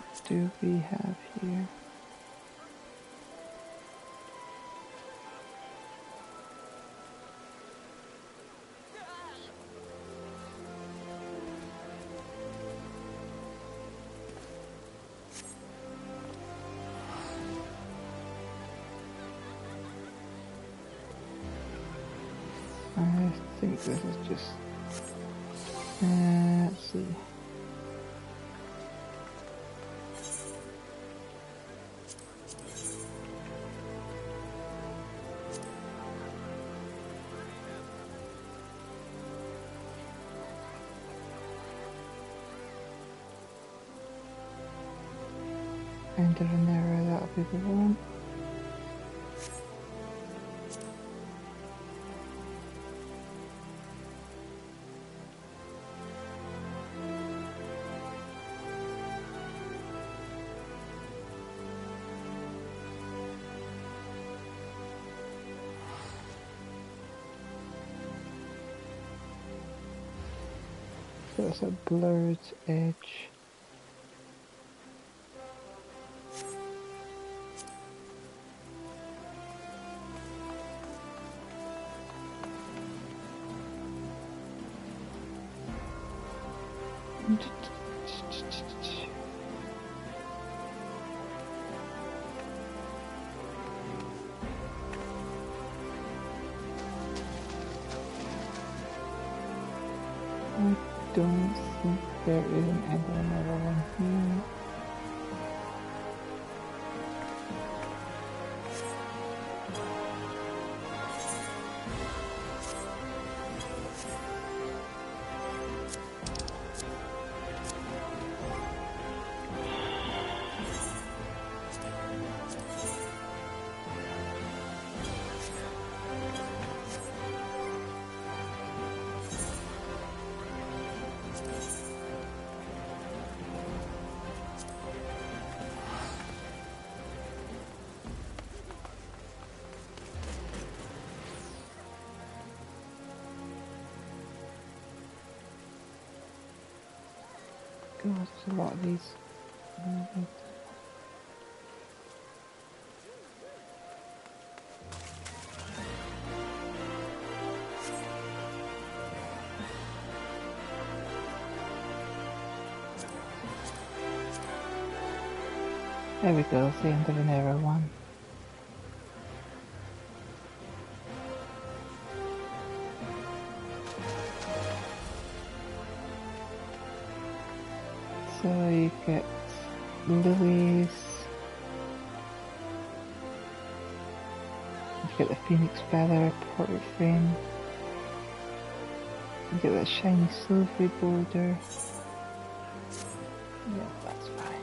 what do we have here? I think this is just, let's see. End of an error, that'll be the one. So it's a blurred edge. I don't think there is an another one here. God, there's a lot of these. There we go, it's the end of an era one. get lilies. Get the phoenix feather, portrait frame. Get that shiny silvery border. Yeah, that's fine.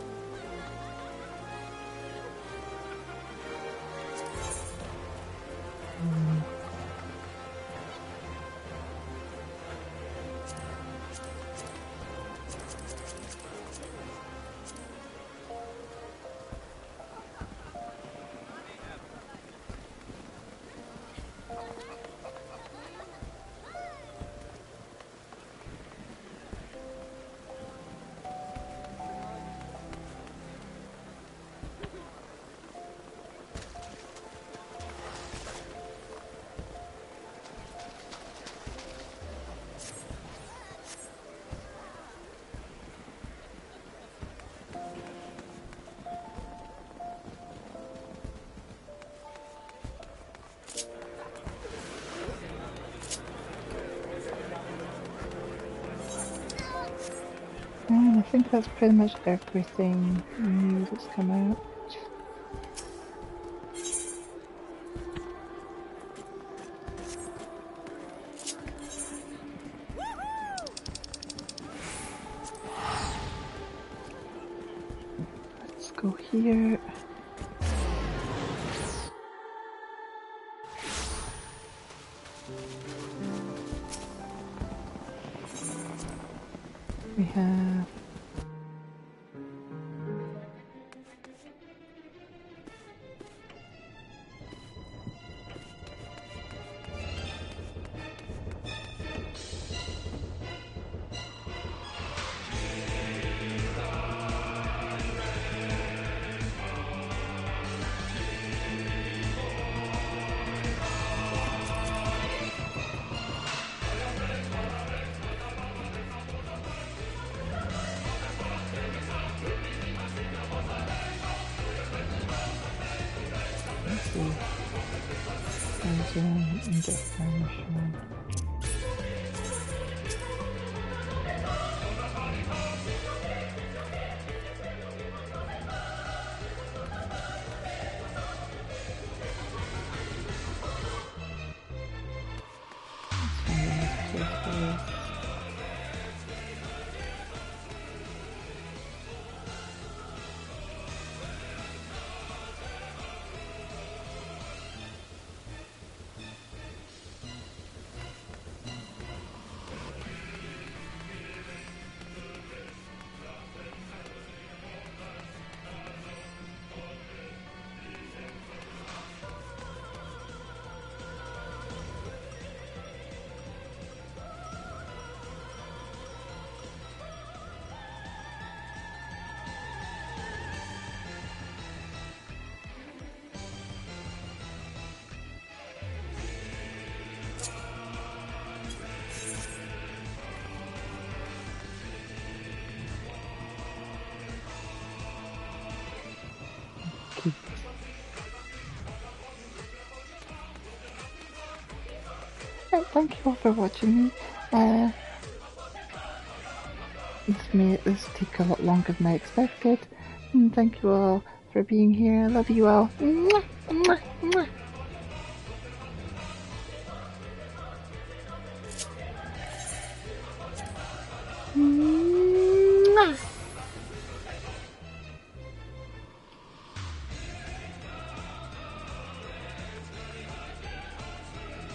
And I think that's pretty much everything new that's come out. Let's go here. We have thank you all for watching me. This made this take a lot longer than I expected. And thank you all for being here. I love you all. Mwah, mwah, mwah. Mm.